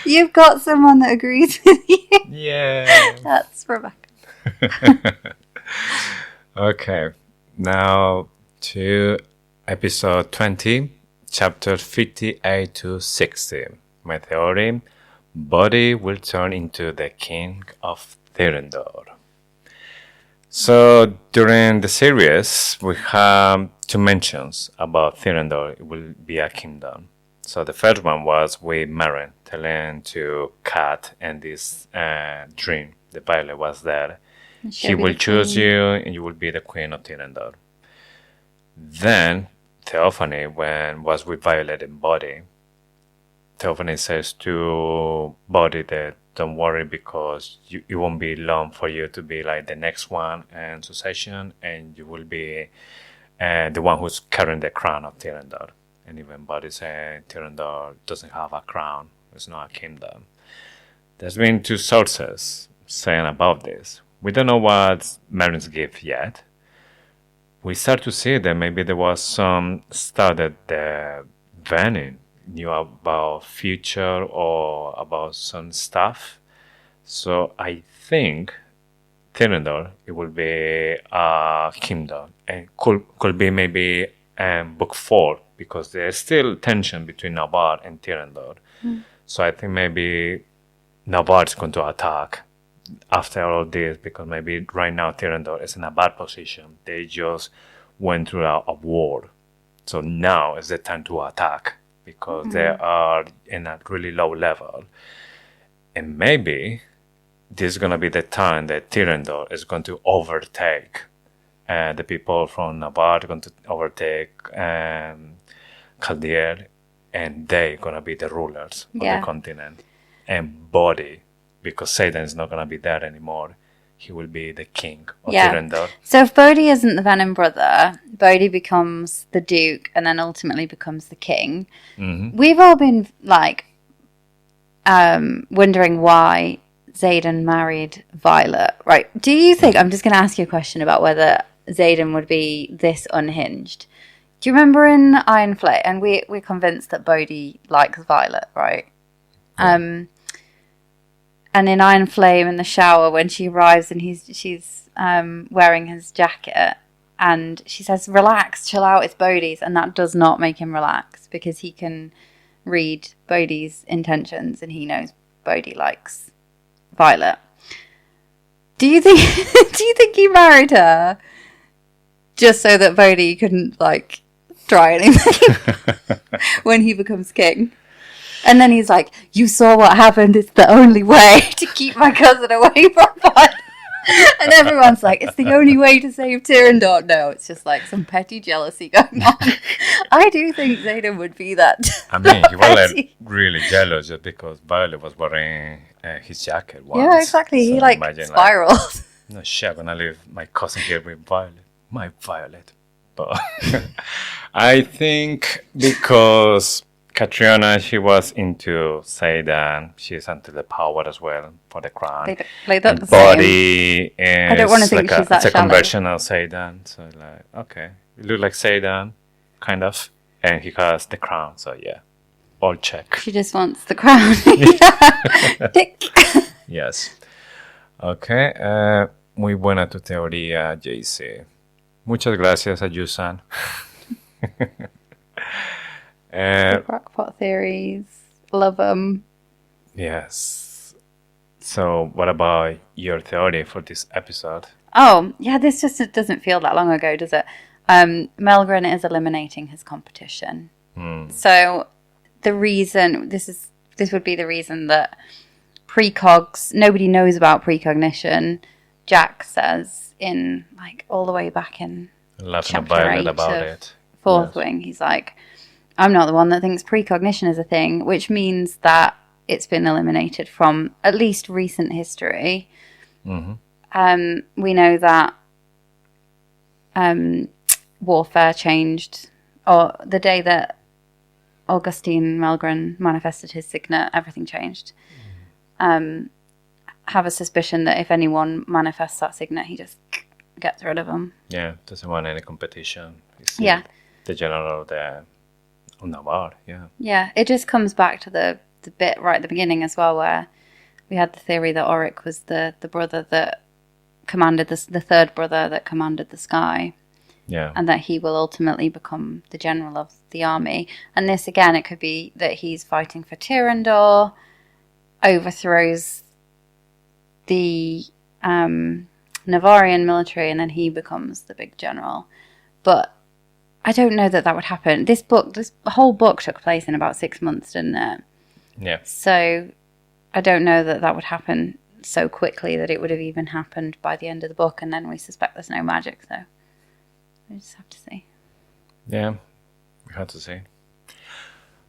You've got someone that agrees with you.
Yeah.
That's Rebecca.
Okay, now to episode 20, chapter 58 to 60. My theory, Body will turn into the king of Tyrandor. So during the series, we have two mentions about Tyrandor. It will be a kingdom. So the first one was with Maren telling to Kat and this dream. The Violet was there. He will choose you and you will be the queen of Tyrandor. Then Theophany, when was with Violet and Body, Theophany says to Body that don't worry because it won't be long for you to be like the next one in succession, and you will be the one who's carrying the crown of Tyrandor. And even Body saying Tyrandor doesn't have a crown, it's not a kingdom. There's been two sources saying about this. We don't know what Marin's gift yet. We start to see that maybe there was some stuff that the Venom knew about future or about some stuff. So I think Tyrandor, it will be a kingdom, and could be maybe book 4, because there's still tension between Navarre and Tyrandor. So I think maybe Navarre is going to attack after all this, because maybe right now Tyrandor is in a bad position. They just went through a war, so now is the time to attack, because they are in a really low level. And maybe this is going to be the time that Tyrandor is going to overtake the people from Navarre, going to overtake Caldier, and they're going to be the rulers of the continent. And Body, because Satan is not going to be there anymore, he will be the king of Tyrandor.
So if Bodhi isn't the Venom brother, Bodhi becomes the Duke and then ultimately becomes the king. We've all been like wondering why Xaden married Violet, right? Do you think, I'm just going to ask you a question about whether Xaden would be this unhinged. Do you remember in Iron Flame, and we're convinced that Bodhi likes Violet, right? And in Iron Flame, in the shower, when she arrives and she's wearing his jacket, and she says, "Relax, chill out, it's Bodhi's," and that does not make him relax, because he can read Bodhi's intentions and he knows Bodhi likes Violet. Do you think he married her just so that Bodhi couldn't like try anything when he becomes king? And then he's like, "You saw what happened. It's the only way to keep my cousin away from Violet." And everyone's like, it's the only way to save Tyrandor. No, it's just like some petty jealousy going on. I do think Xaden would be that.
I mean, he was like really jealous just because Violet was wearing his jacket once.
Yeah, exactly.
So
He like
imagine,
spirals.
No shit, I'm gonna leave my cousin here with Violet. My Violet. But I think because Catriona, she was into Xaden, she's into the power as well for the crown.
They look the
body is
I don't want to think
like
she's that
it's a
shallow.
conversion of Xaden. So like, okay, you look like Xaden, kind of. And he has the crown, so yeah. All check.
She just wants the crown. Tick.
Yes. Okay. Muy buena tu teoría, JC. Muchas gracias, Ayusan.
Crackpot theories. Love them.
Yes. So, what about your theory for this episode?
Oh, yeah, this just it doesn't feel that long ago, does it? Melgren is eliminating his competition. So the reason this would be the reason that precogs, nobody knows about precognition. Jack says in like all the way back in chapter 8
about
of
it.
Fourth Wing, he's like, I'm not the one that thinks precognition is a thing, which means that it's been eliminated from at least recent history. Mm-hmm. We know that warfare changed, or the day that Augustine Melgren manifested his signet, everything changed. Have a suspicion that if anyone manifests that signet, he just gets rid of them.
Yeah, doesn't want any competition. He's the general of the Navarre, yeah.
Yeah, it just comes back to the bit right at the beginning as well, where we had the theory that Auric was the brother that commanded the third brother that commanded the sky.
Yeah.
And that he will ultimately become the general of the army. And this, again, it could be that he's fighting for Tyrandor, overthrows the Navarian military, and then he becomes the big general. But I don't know that would happen. This whole book took place in about 6 months, didn't it?
Yeah.
So I don't know that would happen so quickly that it would have even happened by the end of the book, and then we suspect there's no magic, so we just have to see.
Yeah, we have to see.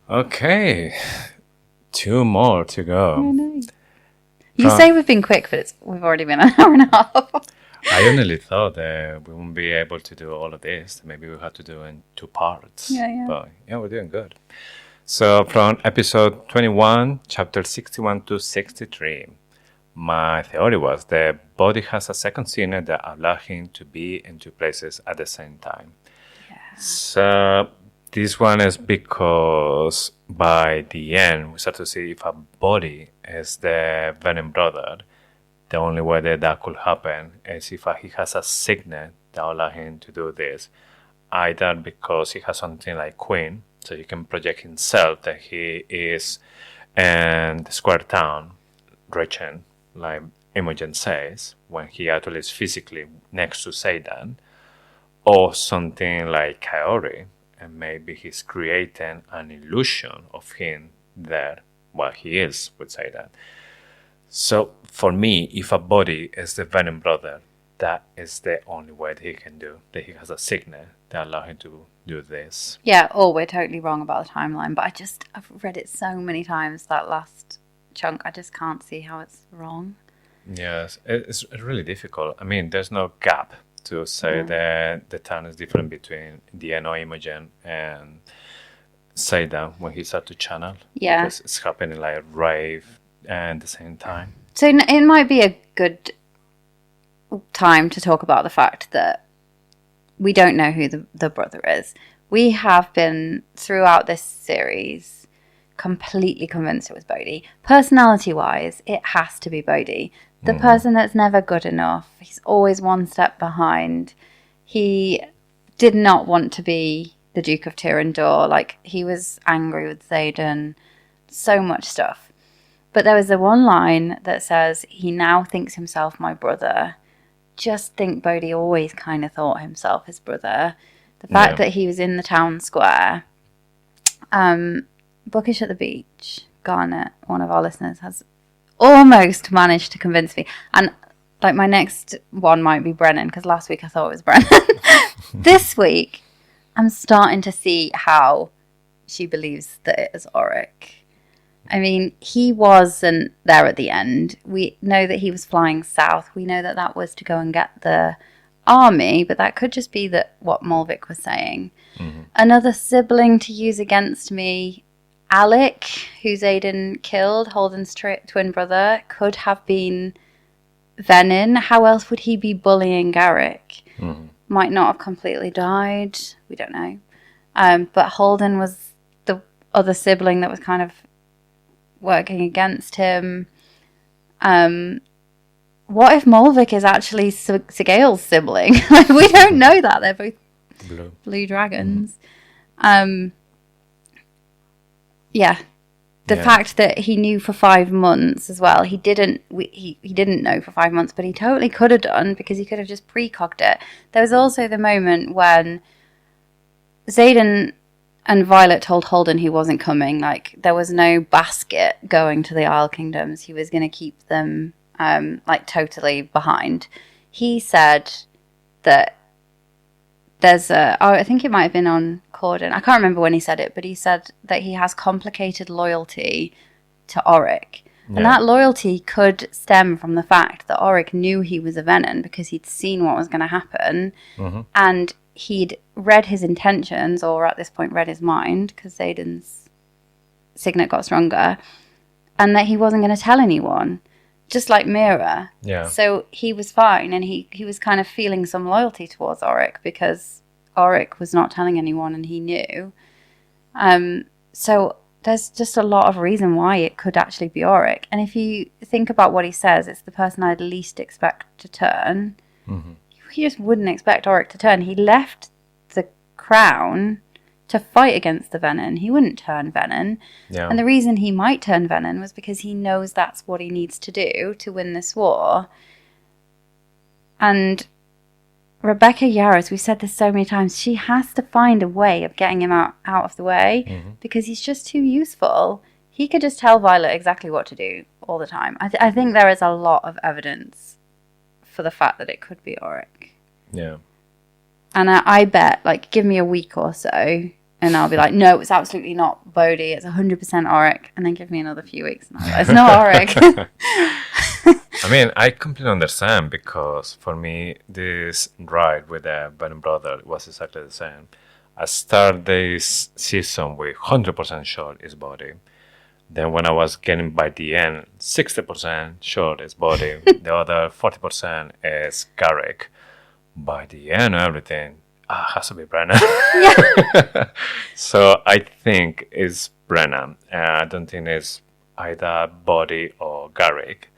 Okay, 2 more to go.
I know. You say we've been quick, but we've already been an hour and a half.
I honestly thought that we wouldn't be able to do all of this. Maybe we have to do it in 2 parts.
Yeah.
But yeah, we're doing good. So from episode 21, chapter 61 to 63, my theory was the body has a second signet that allows him to be in 2 places at the same time. Yeah. So this one is because by the end, we start to see if a body is the Venom brother. The only way that could happen is if he has a signet that allows him to do this. Either because he has something like Queen, so he can project himself that he is in the square town, reaching, like Imogen says, when he actually is physically next to Xaden, or something like Kaori, and maybe he's creating an illusion of him there while he is with Xaden. So for me, if a body is the Venom brother, that is the only way that he can do, that he has a signet that allows him to do this.
Yeah, or we're totally wrong about the timeline, but I've read it so many times, that last chunk, I just can't see how it's wrong.
Yes, it's really difficult. I mean, there's no gap to say that the town is different between Diana Imogen and Xaden when he started to channel.
Yeah.
Because it's happening like rave at the same time.
So it might be a good time to talk about the fact that we don't know who the brother is. We have been, throughout this series, completely convinced it was Bodhi. Personality-wise, it has to be Bodhi. The person that's never good enough. He's always one step behind. He did not want to be the Duke of Tyrandor. Like, he was angry with Xaden. So much stuff. But there was the one line that says, he now thinks himself my brother. Just think Bodhi always kind of thought himself his brother. The fact that he was in the town square. Bookish at the Beach, Garnet, one of our listeners, has almost managed to convince me. And like my next one might be Brennan, because last week I thought it was Brennan. This week, I'm starting to see how she believes that it is Auric. I mean, he wasn't there at the end. We know that he was flying south. We know that that was to go and get the army, but that could just be that what Mulvick was saying. Another sibling to use against me, Alec, who Xaden killed, Holden's twin brother, could have been Venin. How else would he be bullying Garrick? Might not have completely died. We don't know. But Holden was the other sibling that was kind of working against him. What if Mulvick is actually Sigale's sibling? We don't know that. They're both blue dragons. Yeah. The fact that he knew for 5 months as well. He didn't know for 5 months, but he totally could have done, because he could have just precogged it. There was also the moment when Xaden and Violet told Holden he wasn't coming. Like, there was no basket going to the Isle Kingdoms. He was going to keep them like totally behind. He said that there's I think it might have been on Corden. I can't remember when he said it, but he said that he has complicated loyalty to Auric. Yeah. And that loyalty could stem from the fact that Auric knew he was a Venin because he'd seen what was going to happen. And he'd read his intentions, or at this point read his mind, because Xaden's signet got stronger, and that he wasn't going to tell anyone. Just like Mira. Yeah. So he was fine, and he was kind of feeling some loyalty towards Auric because Auric was not telling anyone, and he knew. So there's just a lot of reason why it could actually be Auric. And if you think about what he says, it's the person I'd least expect to turn. You just wouldn't expect Auric to turn. He left the crown to fight against the Venin. He wouldn't turn Venin. Yeah. And the reason he might turn Venin was because he knows that's what he needs to do to win this war. And Rebecca Yarros, we've said this so many times, she has to find a way of getting him out of the way because he's just too useful. He could just tell Violet exactly what to do all the time. I think there is a lot of evidence for the fact that it could be Auric.
Yeah.
And I bet, like, give me a week or so, and I'll be like, no, it's absolutely not Bodhi. It's 100% Auric. And then give me another few weeks, and I'll be like, it's not Auric.
I mean, I completely understand, because for me, this ride with the Venom brother was exactly the same. I started this season with 100% sure it's Bodhi. Then when I was getting by the end, 60% sure it's Bodhi. The other 40% is Garrick. By the end of everything, has to be Brennan. Yeah. So I think it's Brennan. I don't think it's either Bodhi or Garrick,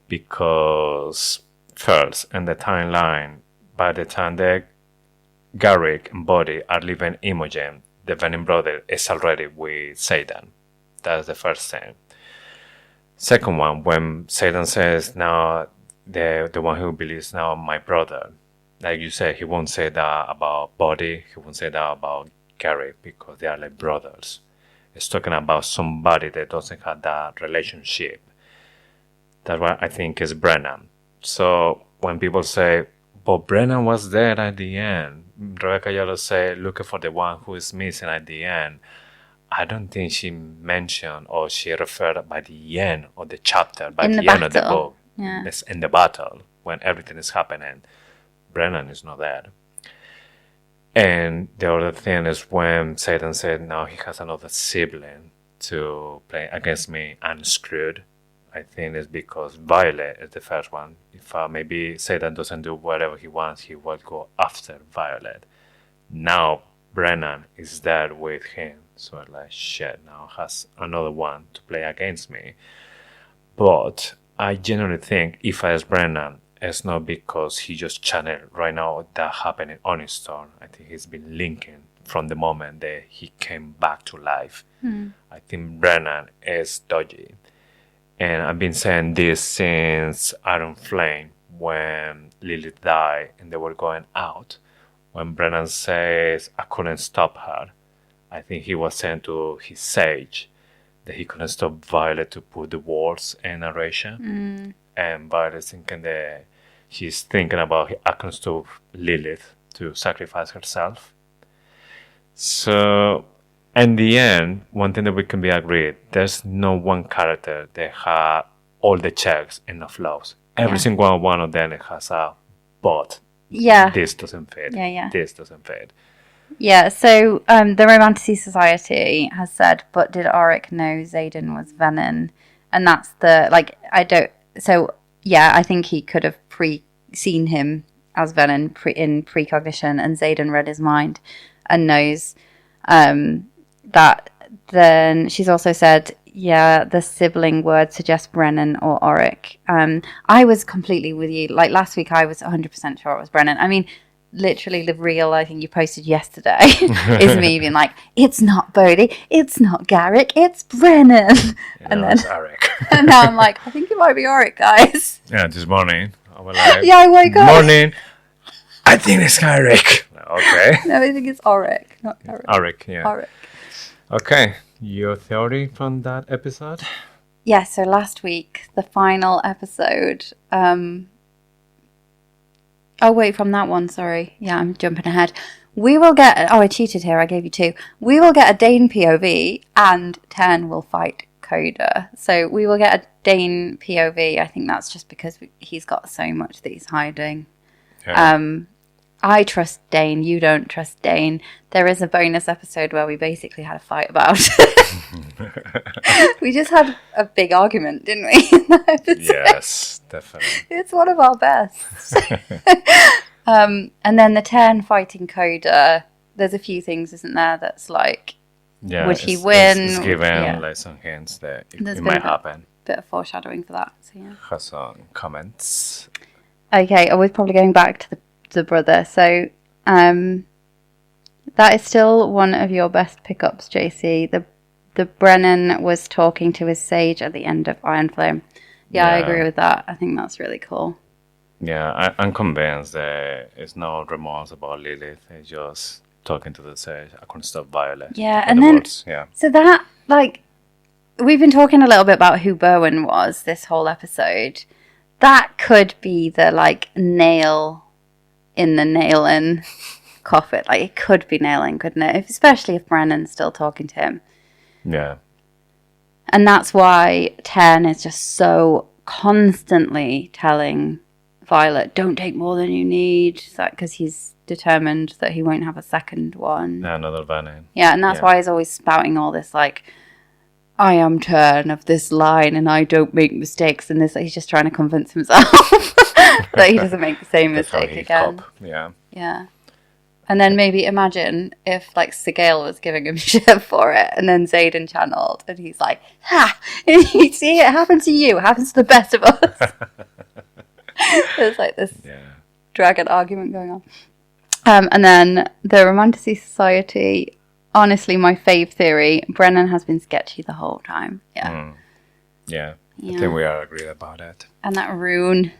because first, in the timeline, by the time that Garrick and Bodhi are leaving Imogen, the Venom brother is already with Xaden. That's the first thing. Second one, when Xaden says, now the one who believes now my brother, like you said, he won't say that about Bodhi, he won't say that about Garrick, because they are like brothers. It's talking about somebody that doesn't have that relationship. That's what I think is Brennan. So when people say, but Brennan was there at the end, Rebecca Yellow say, looking for the one who is missing at the end. I don't think she mentioned or she referred by the end of the chapter, by the end of the book. Yeah. It's in the battle, when everything is happening. Brennan is not there. And the other thing is when Xaden said, now he has another sibling to play against me, I'm screwed. I think it's because Violet is the first one. If maybe Xaden doesn't do whatever he wants, he will go after Violet. Now Brennan is there with him. So I'm like, shit, now has another one to play against me. But I genuinely think if I was Brennan, it's not because he just channeled right now that happened in Onyx Storm. I think he's been linking from the moment that he came back to life. I think Brennan is dodgy. And I've been saying this since Iron Flame, when Lilith died and they were going out. When Brennan says, I couldn't stop her, I think he was saying to his sage that he couldn't stop Violet to put the words in narration. and Violet's thinking that she's thinking about actions to Lilith to sacrifice herself. So, in the end, one thing that we can be agreed, there's no one character that has all the checks and the flaws. Every single one of them has a but.
Yeah.
This doesn't fit.
Yeah.
This doesn't fit.
Yeah, so the Romantasy Society has said, but did Auric know Xaden was Venom? And that's the, like, I think he could have seen him as Venom in precognition, and Xaden read his mind and knows that. Then she's also said, the sibling word suggests Brennan or Auric. I was completely with you. Like, last week I was 100% sure it was Brennan. I mean, literally the reel I think you posted yesterday is me being like, it's not Bodhi, it's not Garrick, it's Brennan. And then
it's Auric.
And now I'm like, I think it might be Auric, guys.
Yeah, this morning I was like,
I wake up.
Morning. I think it's Garrick. Okay.
No, I think it's Auric, not Garrick.
Auric, yeah.
Auric.
Okay, your theory from that episode?
Yeah, so last week, the final episode. From that one, sorry. Yeah, I'm jumping ahead. We will get... I cheated here, I gave you 2. We will get a Dane POV, and Tern will fight Coda. So we will get a Dane POV. I think that's just because he's got so much that he's hiding. Yeah. I trust Dane, you don't trust Dane. There is a bonus episode where we basically had a fight about it. We just had a big argument, didn't we? In that episode?
Yes, definitely.
It's one of our best. And then the Tern fighting Coda, there's a few things, isn't there, that's like, would he win?
It's given like some hints that it might happen.
Bit of foreshadowing for that. So yeah.
Have some comments.
Okay, I was probably going back to the brother. So that is still one of your best pickups, JC. The Brennan was talking to his sage at the end of Iron Flame. Yeah, I agree with that. I think that's really cool.
Yeah, I'm convinced that it's no remorse about Lilith. It's just talking to the sage. I couldn't stop Violet.
Yeah, and then so that, like, we've been talking a little bit about who Berwyn was this whole episode. That could be the, like, nail in the nail-in coffin. Like, it could be nailing, couldn't it? Especially if Brennan's still talking to him.
Yeah.
And that's why Tern is just so constantly telling Violet, don't take more than you need. Because he's determined that he won't have a second one.
Another Venom.
Yeah, and that's why he's always spouting all this, like, I am Tern of this line and I don't make mistakes. And this, he's just trying to convince himself that he doesn't make the same mistake again.
Yeah.
Yeah. And then maybe imagine if, like, Sigale was giving him shit for it, and then Xaden channeled, and he's like, ha! And you see, it happens to you, it happens to the best of us. There's, like, this dragon argument going on. And then the Romantasy Society, honestly, my fave theory, Brennan has been sketchy the whole time. Yeah.
Yeah. I think we are agreed about it.
And that rune.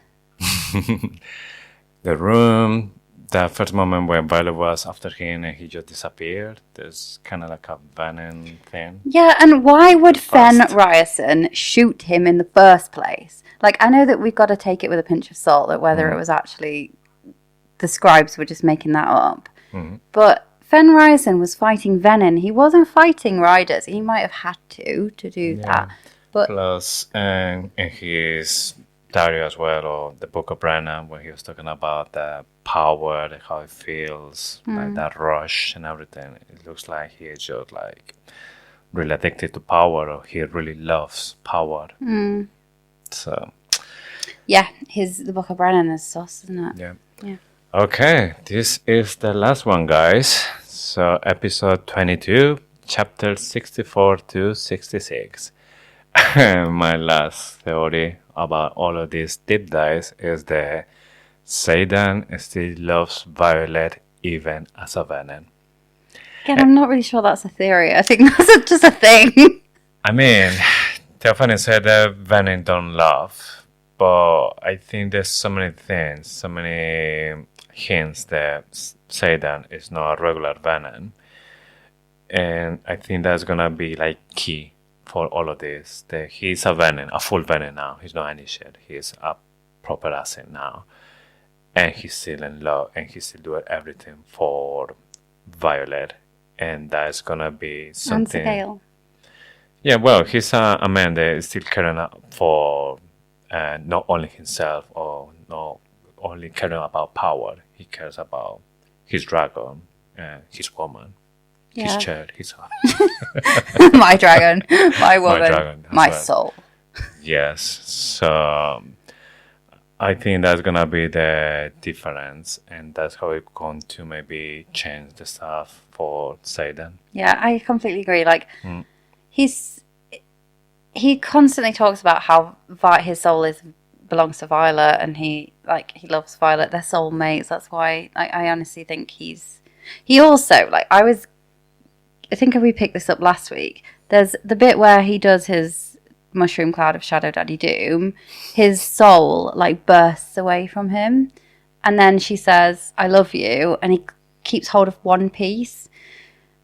The room... The first moment when Violet was after him and he just disappeared, there's kind of like a Venom thing.
Yeah, and why would Fen Ryerson shoot him in the first place? Like, I know that we've got to take it with a pinch of salt, that whether it was actually the scribes were just making that up. Mm-hmm. But Fen Ryerson was fighting Venom. He wasn't fighting Riders. He might have had to do that. But
plus, in his diary as well, or the Book of Brennan, where he was talking about the power, how it feels, like that rush and everything. It looks like he is just like really addicted to power, or he really loves power. So
yeah, the Book of Brennan is sus, isn't it?
Yeah. Okay, this is the last one, guys. So episode 22, chapter 64 to 66. My last theory about all of these deep dives is that Xaden still loves Violet even as a Venom.
Again, I'm not really sure that's a theory. I think that's just a thing.
I mean, Theophany said that Venom don't love, but I think there's so many things, so many hints that Xaden is not a regular Venom. And I think that's gonna be like key for all of this. He's a Venom, a full Venom now. He's not any shit. He's a proper asset now. And he's still in love, and he's still doing everything for Violet. And that's gonna be something.
And Gale.
Yeah, well, he's a man that is still caring for not only himself or not only caring about power. He cares about his dragon, his woman, his child, his heart.
My dragon, my woman,
My dragon,
my
right.
soul.
Yes, so I think that's gonna be the difference, and that's how we're going to maybe change the stuff for Zayden.
Yeah, I completely agree. Like, he constantly talks about how his soul belongs to Violet, and he loves Violet. They're soulmates. That's why I honestly think he also, like, I think we picked this up last week. There's the bit where he does his mushroom cloud of Shadow Daddy Doom. His soul like bursts away from him, and then she says, "I love you," and he keeps hold of one piece,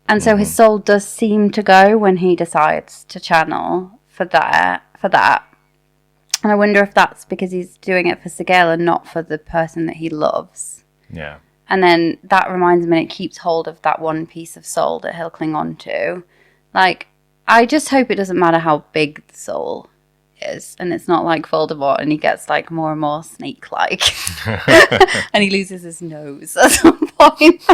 and so his soul does seem to go when he decides to channel for that. And I wonder if that's because he's doing it for Sigale and not for the person that he loves.
Yeah.
And then that reminds me, it keeps hold of that one piece of soul that he'll cling on to. Like, I just hope it doesn't matter how big the soul is, and it's not like Voldemort and he gets like more and more snake-like and he loses his nose at some point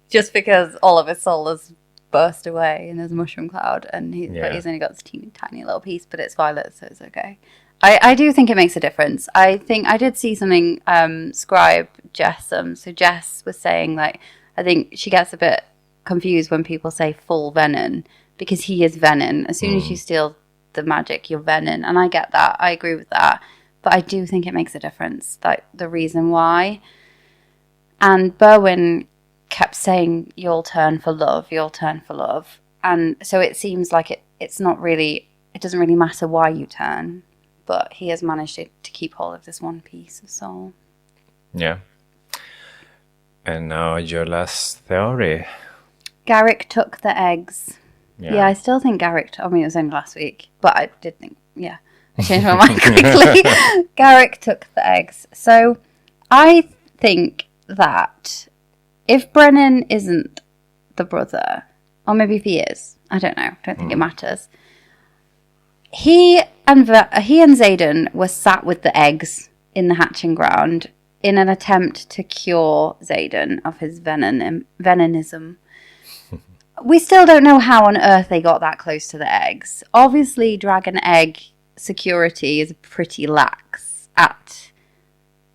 just because all of his soul has burst away and there's a mushroom cloud, and but he's only got this teeny tiny little piece, but it's Violet, so it's okay. I do think it makes a difference. I think I did see something Scribe Jess so Jess was saying, like, I think she gets a bit confused when people say full Venom, because he is Venom. As soon as you steal the magic, you're Venom, and I get that. I agree with that, but I do think it makes a difference, like the reason why. And Berwin kept saying, "You'll turn for love, you'll turn for love," and so it seems like it's not really, it doesn't really matter why you turn, but he has managed to keep hold of this one piece of soul.
Yeah. And now your last theory.
Garrick took the eggs. Yeah, I still think Garrick... I mean, it was only last week, but I did think... Yeah, I changed my mind quickly. Garrick took the eggs. So, I think that if Brennan isn't the brother, or maybe if he is, I don't know, I don't think it matters. He and Zayden were sat with the eggs in the hatching ground in an attempt to cure Zayden of his venonism. We still don't know how on earth they got that close to the eggs. Obviously, dragon egg security is pretty lax at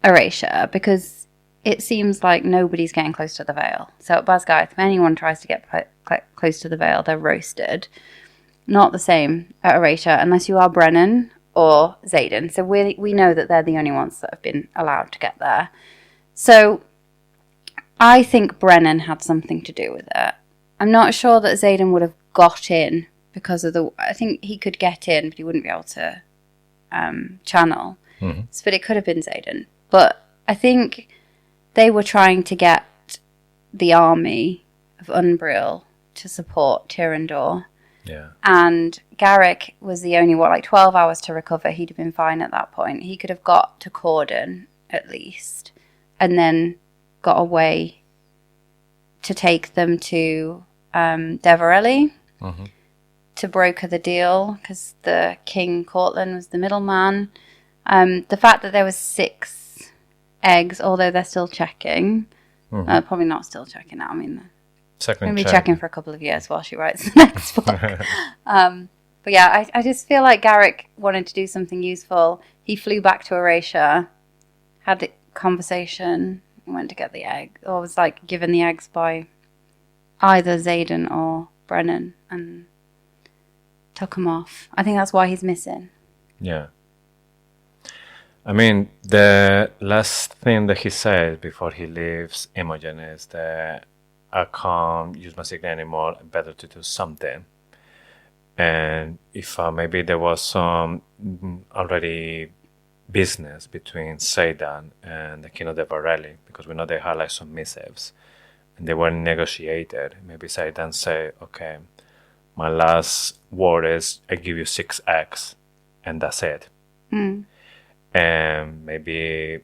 Erasure, because it seems like nobody's getting close to the Vale. So at Basgiath, if anyone tries to get close to the Vale, they're roasted. Not the same at Erasure, unless you are Brennan or Zayden. So we know that they're the only ones that have been allowed to get there. So I think Brennan had something to do with it. I'm not sure that Zayden would have got in because of I think he could get in, but he wouldn't be able to channel. But it could have been Zayden. But I think they were trying to get the army of Umbriel to support Tyrandor.
Yeah.
And Garrick was the only 12 hours to recover. He'd have been fine at that point. He could have got to Corden at least, and then got away to take them to Deverelli to broker the deal, because the King Cortland was the middleman. The fact that there was 6 eggs, although they're still checking, probably not still checking now. I mean, going to be checking for a couple of years while she writes the next book. But yeah, I just feel like Garrick wanted to do something useful. He flew back to Erasure, had a conversation, went to get the egg, or was like given the eggs by either Zayden or Brennan, and took him off. I think that's why he's missing.
Yeah. I mean, the last thing that he said before he leaves Imogen is that I can't use my signal anymore, better to do something. And if maybe there was some already business between Zayden and the King of the Varelli, because we know they had like some missives and they were negotiated. Maybe Zayden say, okay, My last word is I give you 6 eggs, and that's it. And maybe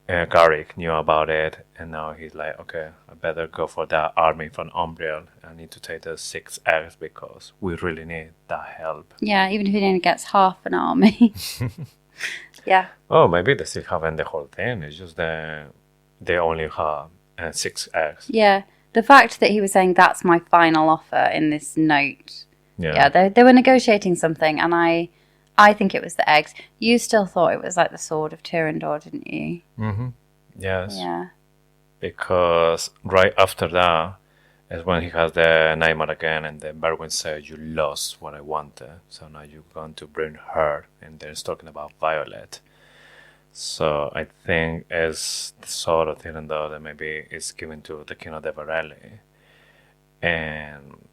Garrick knew about it, and now he's like, okay, I better go for that army from Umbriel. I need to take the 6 eggs because we really need that help.
Yeah, even if he only gets half an army. Yeah.
Oh, maybe they still haven't the whole thing. It's just they only have 6 eggs.
Yeah. The fact that he was saying that's my final offer in this note.
Yeah,
they were negotiating something, and I think it was the eggs. You still thought it was like the sword of Tyrandor, didn't you?
Mm-hmm. Yes.
Yeah.
Because right after that is when he has the nightmare again, and then Berwin says, you lost what I wanted, so now you're going to bring her, and then it's talking about Violet. So I think it's the sword of Tyrandor that maybe is given to the King of the Varelli. And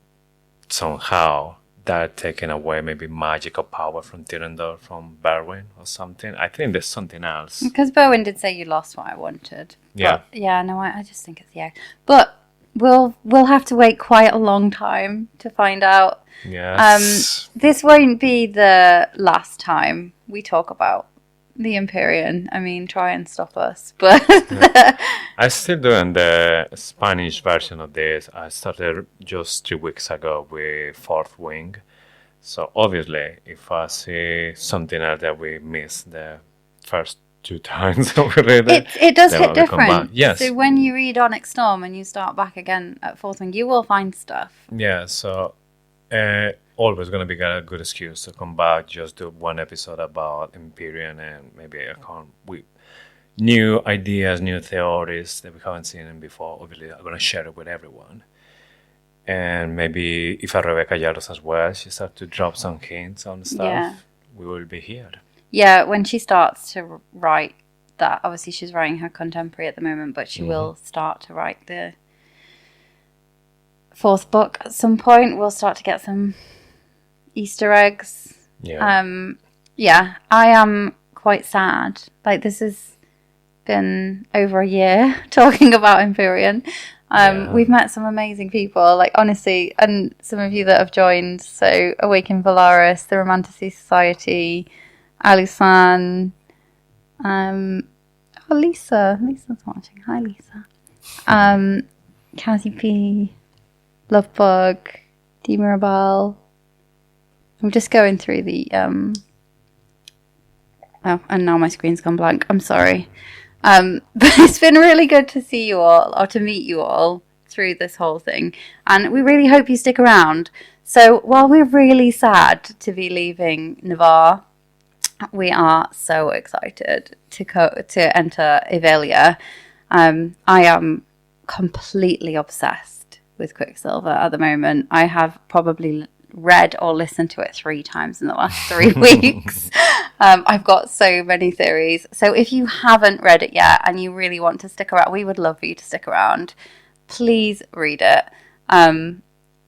somehow that taking away maybe magical power from Tyrandor, from Berwin or something. I think there's something else.
Because Berwin did say you lost what I wanted.
Yeah.
But, yeah, no, I just think it's the egg. But we'll have to wait quite a long time to find out.
Yes.
This won't be the last time we talk about the Empyrean. I mean, try and stop us. But
I'm still doing the Spanish version of this. I started just 2 weeks ago with Fourth Wing. So obviously, if I see something else that we missed the first 2 times we read
it does
then
hit
I will come back.
different.
Yes.
So when you read Onyx Storm and you start back again at Fourth Wing, you will find stuff.
Yeah, so always going to be a good excuse to come back, just do 1 episode about Empyrean, and maybe with new ideas, new theories that we haven't seen before. Obviously, I'm going to share it with everyone. And maybe if Rebecca Yaros as well, she starts to drop some hints on stuff, we will be here.
Yeah, when she starts to write that, obviously she's writing her contemporary at the moment, but she will start to write the 4th book at some point. We'll start to get some Easter eggs.
Yeah.
I am quite sad. Like, this has been over a year talking about Empyrean. We've met some amazing people, like, honestly, and some of you that have joined. So, Awaken Valaris, the Romanticy Society, Alisan, Lisa's watching. Hi, Lisa. Cassie P, Lovebug, D Mirabelle. I'm just going through the oh, and now my screen's gone blank. I'm sorry. But it's been really good to see you all, or to meet you all through this whole thing. And we really hope you stick around. So while we're really sad to be leaving Navarre, we are so excited to enter Evelia. I am completely obsessed with Quicksilver at the moment. I have probably read or listened to it 3 times in the last 3 weeks. I've got so many theories. So if you haven't read it yet and you really want to stick around, we would love for you to stick around. Please read it.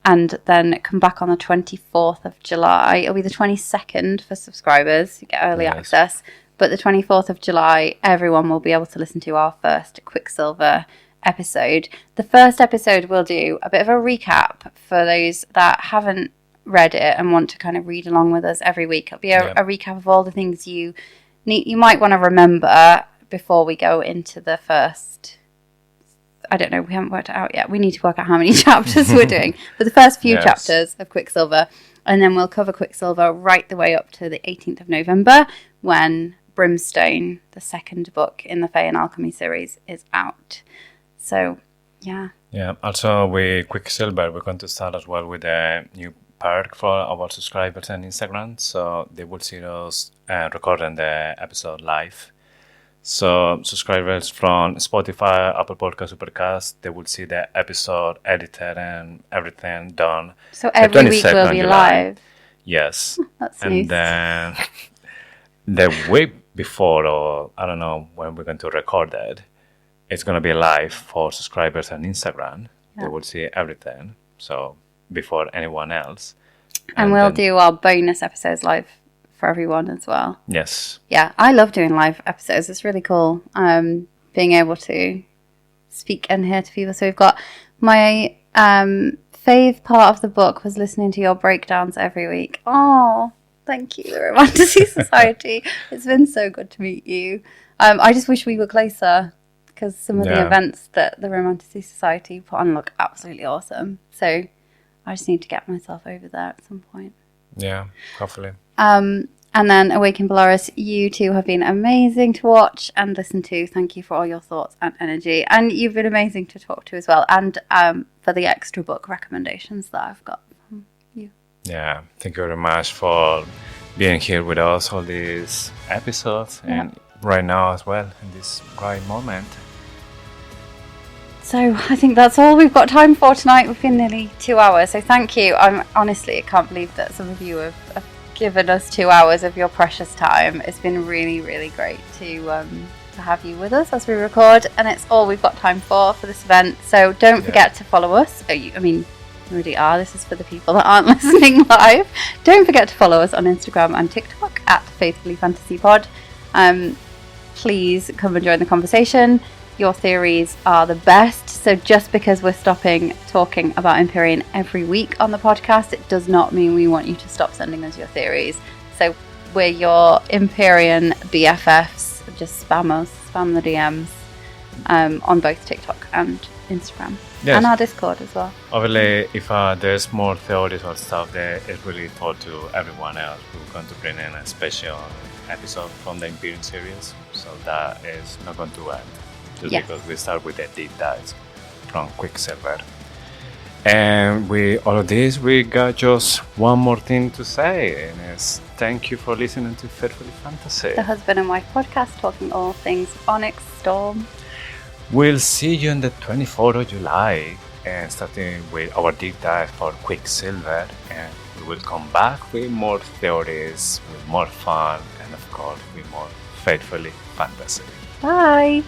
And then come back on the 24th of July. It'll be the 22nd for subscribers. You get early access. But the 24th of July, everyone will be able to listen to our first Quicksilver episode. The first episode we'll do a bit of a recap for those that haven't read it and want to kind of read along with us every week. It'll be a recap of all the things you might want to remember before we go into the first... I don't know, we haven't worked it out yet. We need to work out how many chapters we're doing. But the first few chapters of Quicksilver, and then we'll cover Quicksilver right the way up to the 18th of November when Brimstone, the 2nd book in the Fae and Alchemy series, is out. So, yeah. Yeah,
also with Quicksilver, we're going to start as well with a new perk for our subscribers on Instagram. So they will see us recording the episode live. So subscribers from Spotify, Apple Podcast, Supercast, they will see the episode edited and everything done.
So every week will be live?
Yes.
That's
and then the week before, or I don't know when we're going to record it, it's going to be live for subscribers on Instagram. Yeah. They will see everything, so before anyone else.
And we'll do our bonus episodes live for everyone as well.
Yes.
Yeah, I love doing live episodes. It's really cool being able to speak and hear to people. So we've got my fave part of the book was listening to your breakdowns every week. Oh, thank you, the Romantasy Society. It's been so good to meet you. I just wish we were closer, because some of the events that the Romantasy Society put on look absolutely awesome. So I just need to get myself over there at some point.
Yeah, hopefully.
And then Awaken Belarus, you two have been amazing to watch and listen to. Thank you for all your thoughts and energy. And you've been amazing to talk to as well. And for the extra book recommendations that I've got from you.
Yeah, thank you very much for being here with us all these episodes and right now as well, in this right moment.
So I think that's all we've got time for tonight. We've been nearly 2 hours, so thank you. Honestly, I can't believe that some of you have given us 2 hours of your precious time. It's been really, really great to have you with us as we record, and it's all we've got time for this event. So don't forget to follow us. You already are. This is for the people that aren't listening live. Don't forget to follow us on Instagram and TikTok at Faithfully Fantasy Pod. Please come and join the conversation. Your theories are the best. So just because we're stopping talking about Empyrean every week on the podcast, it does not mean we want you to stop sending us your theories. So we're your Empyrean BFFs. Just spam us, spam the DMs on both TikTok and Instagram. Yes. And our Discord as well.
Obviously, if there's more theories or stuff that is really told to everyone else, we're going to bring in a special episode from the Empyrean series. So that is not going to end. Just because we start with the deep dives from Quicksilver. And with all of this, we got just one more thing to say, and it's thank you for listening to Faithfully Fantasy,
the husband and wife podcast talking all things Onyx Storm.
We'll see you on the 24th of July, and starting with our deep dive for Quicksilver, and we will come back with more theories, with more fun, and of course with more Faithfully Fantasy.
Bye!